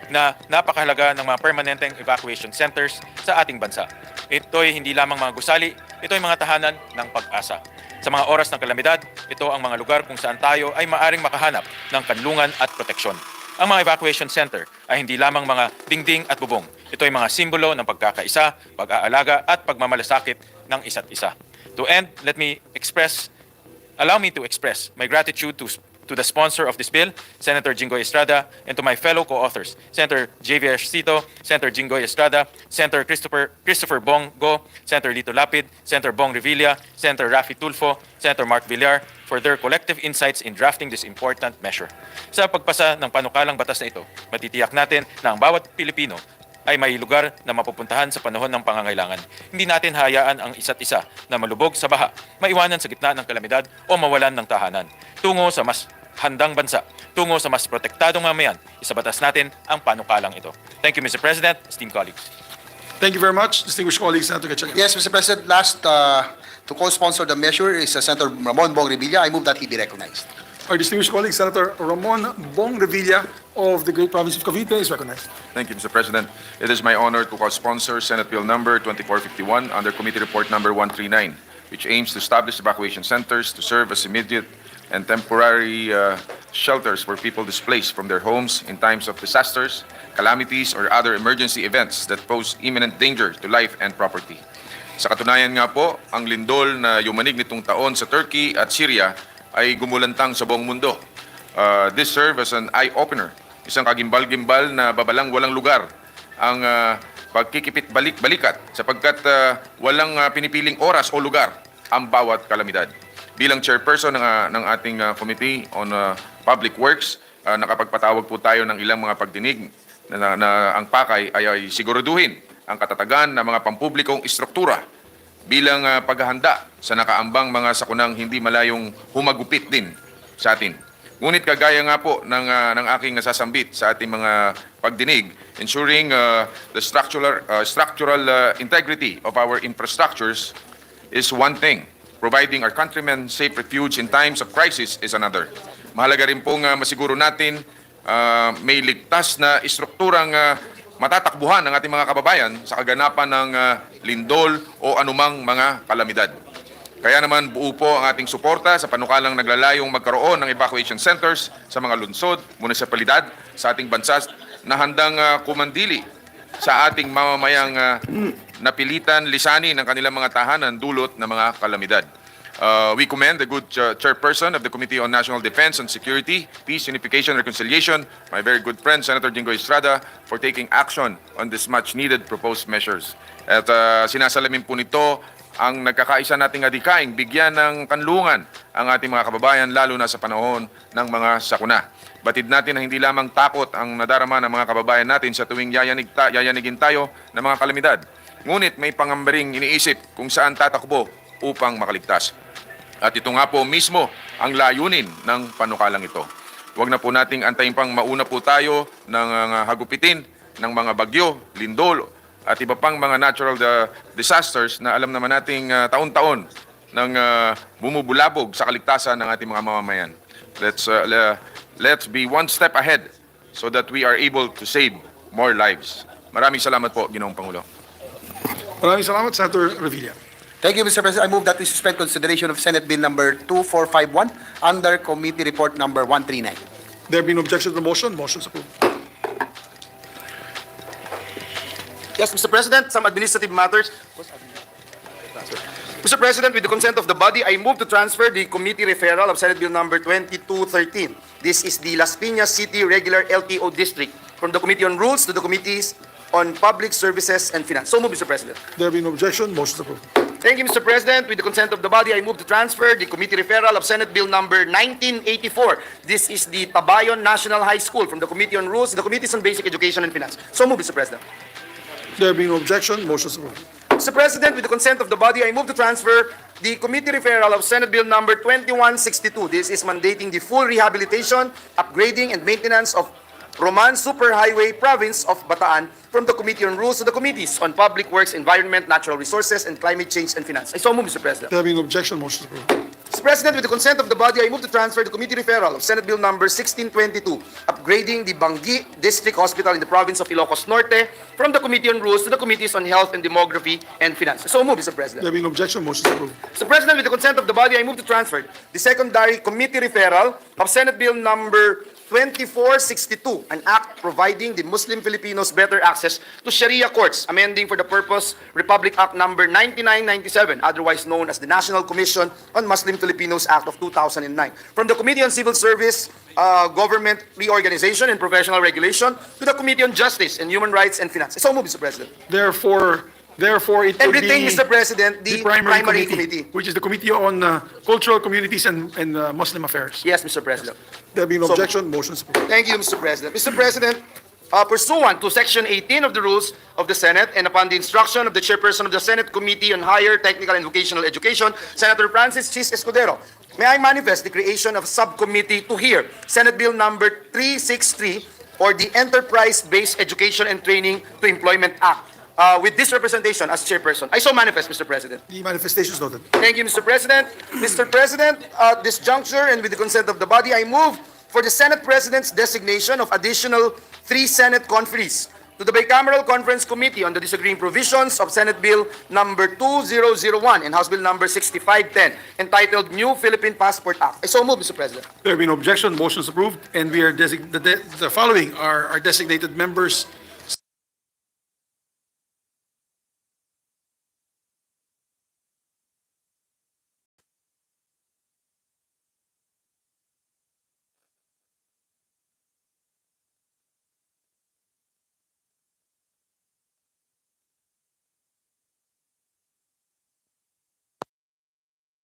na napakahalaga ng mga permanenteng evacuation centers sa ating bansa. Ito'y hindi lamang mga gusali, ito'y mga tahanan ng pag-asa. Sa mga oras ng kalamidad, ito ang mga lugar kung saan tayo ay maaring makahanap ng kanlungan at proteksyon. Ang mga evacuation center ay hindi lamang mga dingding at bubong. Ito ay mga simbolo ng pagkakaisa, pag-aalaga at pagmamalasakit ng isa't isa. To end, allow me to express my gratitude to the sponsor of this bill, Senator Jinggoy Estrada, and to my fellow co-authors, Senator Javier Cito, Senator Jinggoy Estrada, Senator Christopher Bong Go, Senator Lito Lapid, Senator Bong Revilla, Senator Rafi Tulfo, Senator Mark Villar, for their collective insights in drafting this important measure. Sa pagpasa ng panukalang batas na ito, matitiyak natin na ang bawat Pilipino ay may lugar na mapupuntahan sa panahon ng pangangailangan. Hindi natin hayaan ang isa't isa na malubog sa baha, maiwanan sa gitna ng kalamidad o mawalan ng tahanan. Tungo sa mas handang bansa, tungo sa mas protektadong mamayan, isabatas natin ang panukalang ito. Thank you, Mr. President, esteemed colleagues. Thank you very much, distinguished colleagues. Senator Gatchalian. Yes, Mr. President, last to co-sponsor the measure is Senator Ramon Bong Revilla. I move that he be recognized. Our distinguished colleague, Senator Ramon Bong Revilla of the great province of Cavite is recognized. Thank you, Mr. President. It is my honor to co-sponsor Senate Bill number 2451 under Committee Report number 139, which aims to establish evacuation centers to serve as immediate and temporary shelters for people displaced from their homes in times of disasters, calamities, or other emergency events that pose imminent danger to life and property. Sa katunayan nga po, ang lindol na yumanig nitong taon sa Turkey at Syria ay gumulantang sa buong mundo. This serve as an eye-opener, isang kagimbal-gimbal na babalang walang lugar ang pagkikipit balikat sapagkat walang pinipiling oras o lugar ang bawat kalamidad. Bilang chairperson ng ating Committee on Public Works, nakapagpatawag po tayo ng ilang mga pagdinig na ang pakay ay siguraduhin ang katatagan ng mga pampublikong istruktura bilang paghahanda sa nakaambang mga sakunang hindi malayong humagupit din sa atin. Ngunit kagaya nga po ng aking nasasambit sa ating mga pagdinig, ensuring the structural integrity of our infrastructures is one thing. Providing our countrymen safe refuge in times of crisis is another. Mahalaga rin pong masiguro natin may ligtas na istrukturang matatakbuhan ng ating mga kababayan sa kaganapan ng lindol o anumang mga kalamidad. Kaya naman buo po ang ating suporta sa panukalang naglalayong magkaroon ng evacuation centers sa mga lungsod, munisipalidad sa ating bansa na handang kumandili sa ating mamamayang napilitan lisanin ng kanilang mga tahanan dulot ng mga kalamidad. We commend the good chairperson of the Committee on National Defense and Security, Peace, Unification, and Reconciliation, my very good friend, Senator Jinggoy Estrada, for taking action on this much-needed proposed measures. At sinasalamin po nito ang nagkakaisa nating adikaing bigyan ng kanlungan ang ating mga kababayan, lalo na sa panahon ng mga sakuna. Batid natin na hindi lamang takot ang nadarama ng mga kababayan natin sa tuwing yayanigin tayo ng mga kalamidad. Ngunit may pangambaring iniisip kung saan tatakbo upang makaligtas. At ito nga po mismo ang layunin ng panukalang ito. Huwag na po nating antayin pang mauna po tayo ng hagupitin ng mga bagyo, lindol, at iba pang mga natural disasters na alam naman nating taon-taon ng bumubulabog sa kaligtasan ng ating mga mamamayan. Let's be one step ahead so that we are able to save more lives. Maraming salamat po, Ginoong Pangulo. Maraming salamat, Senator Revilla. Thank you, Mr. President. I move that we suspend consideration of Senate Bill number 2451 under Committee Report number 139. There being no objection to the motion, motion is approved. Yes, Mr. President, some administrative matters. Mr. President, with the consent of the body, I move to transfer the committee referral of Senate Bill number 2213. This is the Las Piñas City Regular LTO District from the Committee on Rules to the Committees on Public Services and Finance. So move, Mr. President. There being no objection, motion is approved. Thank you, Mr. President. With the consent of the body, I move to transfer the committee referral of Senate Bill number 1984. This is the Tabayon National High School from the Committee on Rules to the Committees on Basic Education and Finance. So move, Mr. President. There being no objection, motion is approved. Mr. President, with the consent of the body, I move to transfer the committee referral of Senate Bill number 2162. This is mandating the full rehabilitation, upgrading, and maintenance of Roman Superhighway Province of Bataan from the Committee on Rules to the Committees on Public Works, Environment, Natural Resources, and Climate Change and Finance. I so move, Mr. President. There being no objection, motion is approved. Mr. President, with the consent of the body, I move to transfer the committee referral of Senate Bill number 1622, upgrading the Bangi District Hospital in the province of Ilocos Norte from the Committee on Rules to the Committees on Health and Demography and Finance. I so move, Mr. President. There being no objection, motion is approved. Mr. President, with the consent of the body, I move to transfer the secondary committee referral of Senate Bill number 2462, an act providing the Muslim Filipinos better access to Sharia courts, amending for the purpose Republic Act number 9997, otherwise known as the National Commission on Muslim Filipinos Act of 2009, from the Committee on Civil Service, Government Reorganization and Professional Regulation to the Committee on Justice and Human Rights and Finance. So move, Mr. President. Therefore, it And would retain, be Mr. President, the primary committee. which is the Committee on Cultural Communities and Muslim Affairs. Yes, Mr. President. There being no So- objection, motion is approved. Thank you, Mr. President. Mr. President, pursuant to Section 18 of the Rules of the Senate and upon the instruction of the Chairperson of the Senate Committee on Higher Technical and Vocational Education, Senator Francis Chis Escudero, may I manifest the creation of a subcommittee to hear Senate Bill number 363 or the Enterprise-Based Education and Training to Employment Act. With this representation as chairperson. I so manifest, Mr. President. The manifestation is noted. Thank you, Mr. President. Mr. President, at this juncture and with the consent of the body, I move for the Senate President's designation of additional 3 Senate conferees to the Bicameral Conference Committee on the Disagreeing Provisions of Senate Bill number 2001 and House Bill number 6510, entitled New Philippine Passport Act. I so move, Mr. President. There being no objection, motion is approved, and we are the following are designated members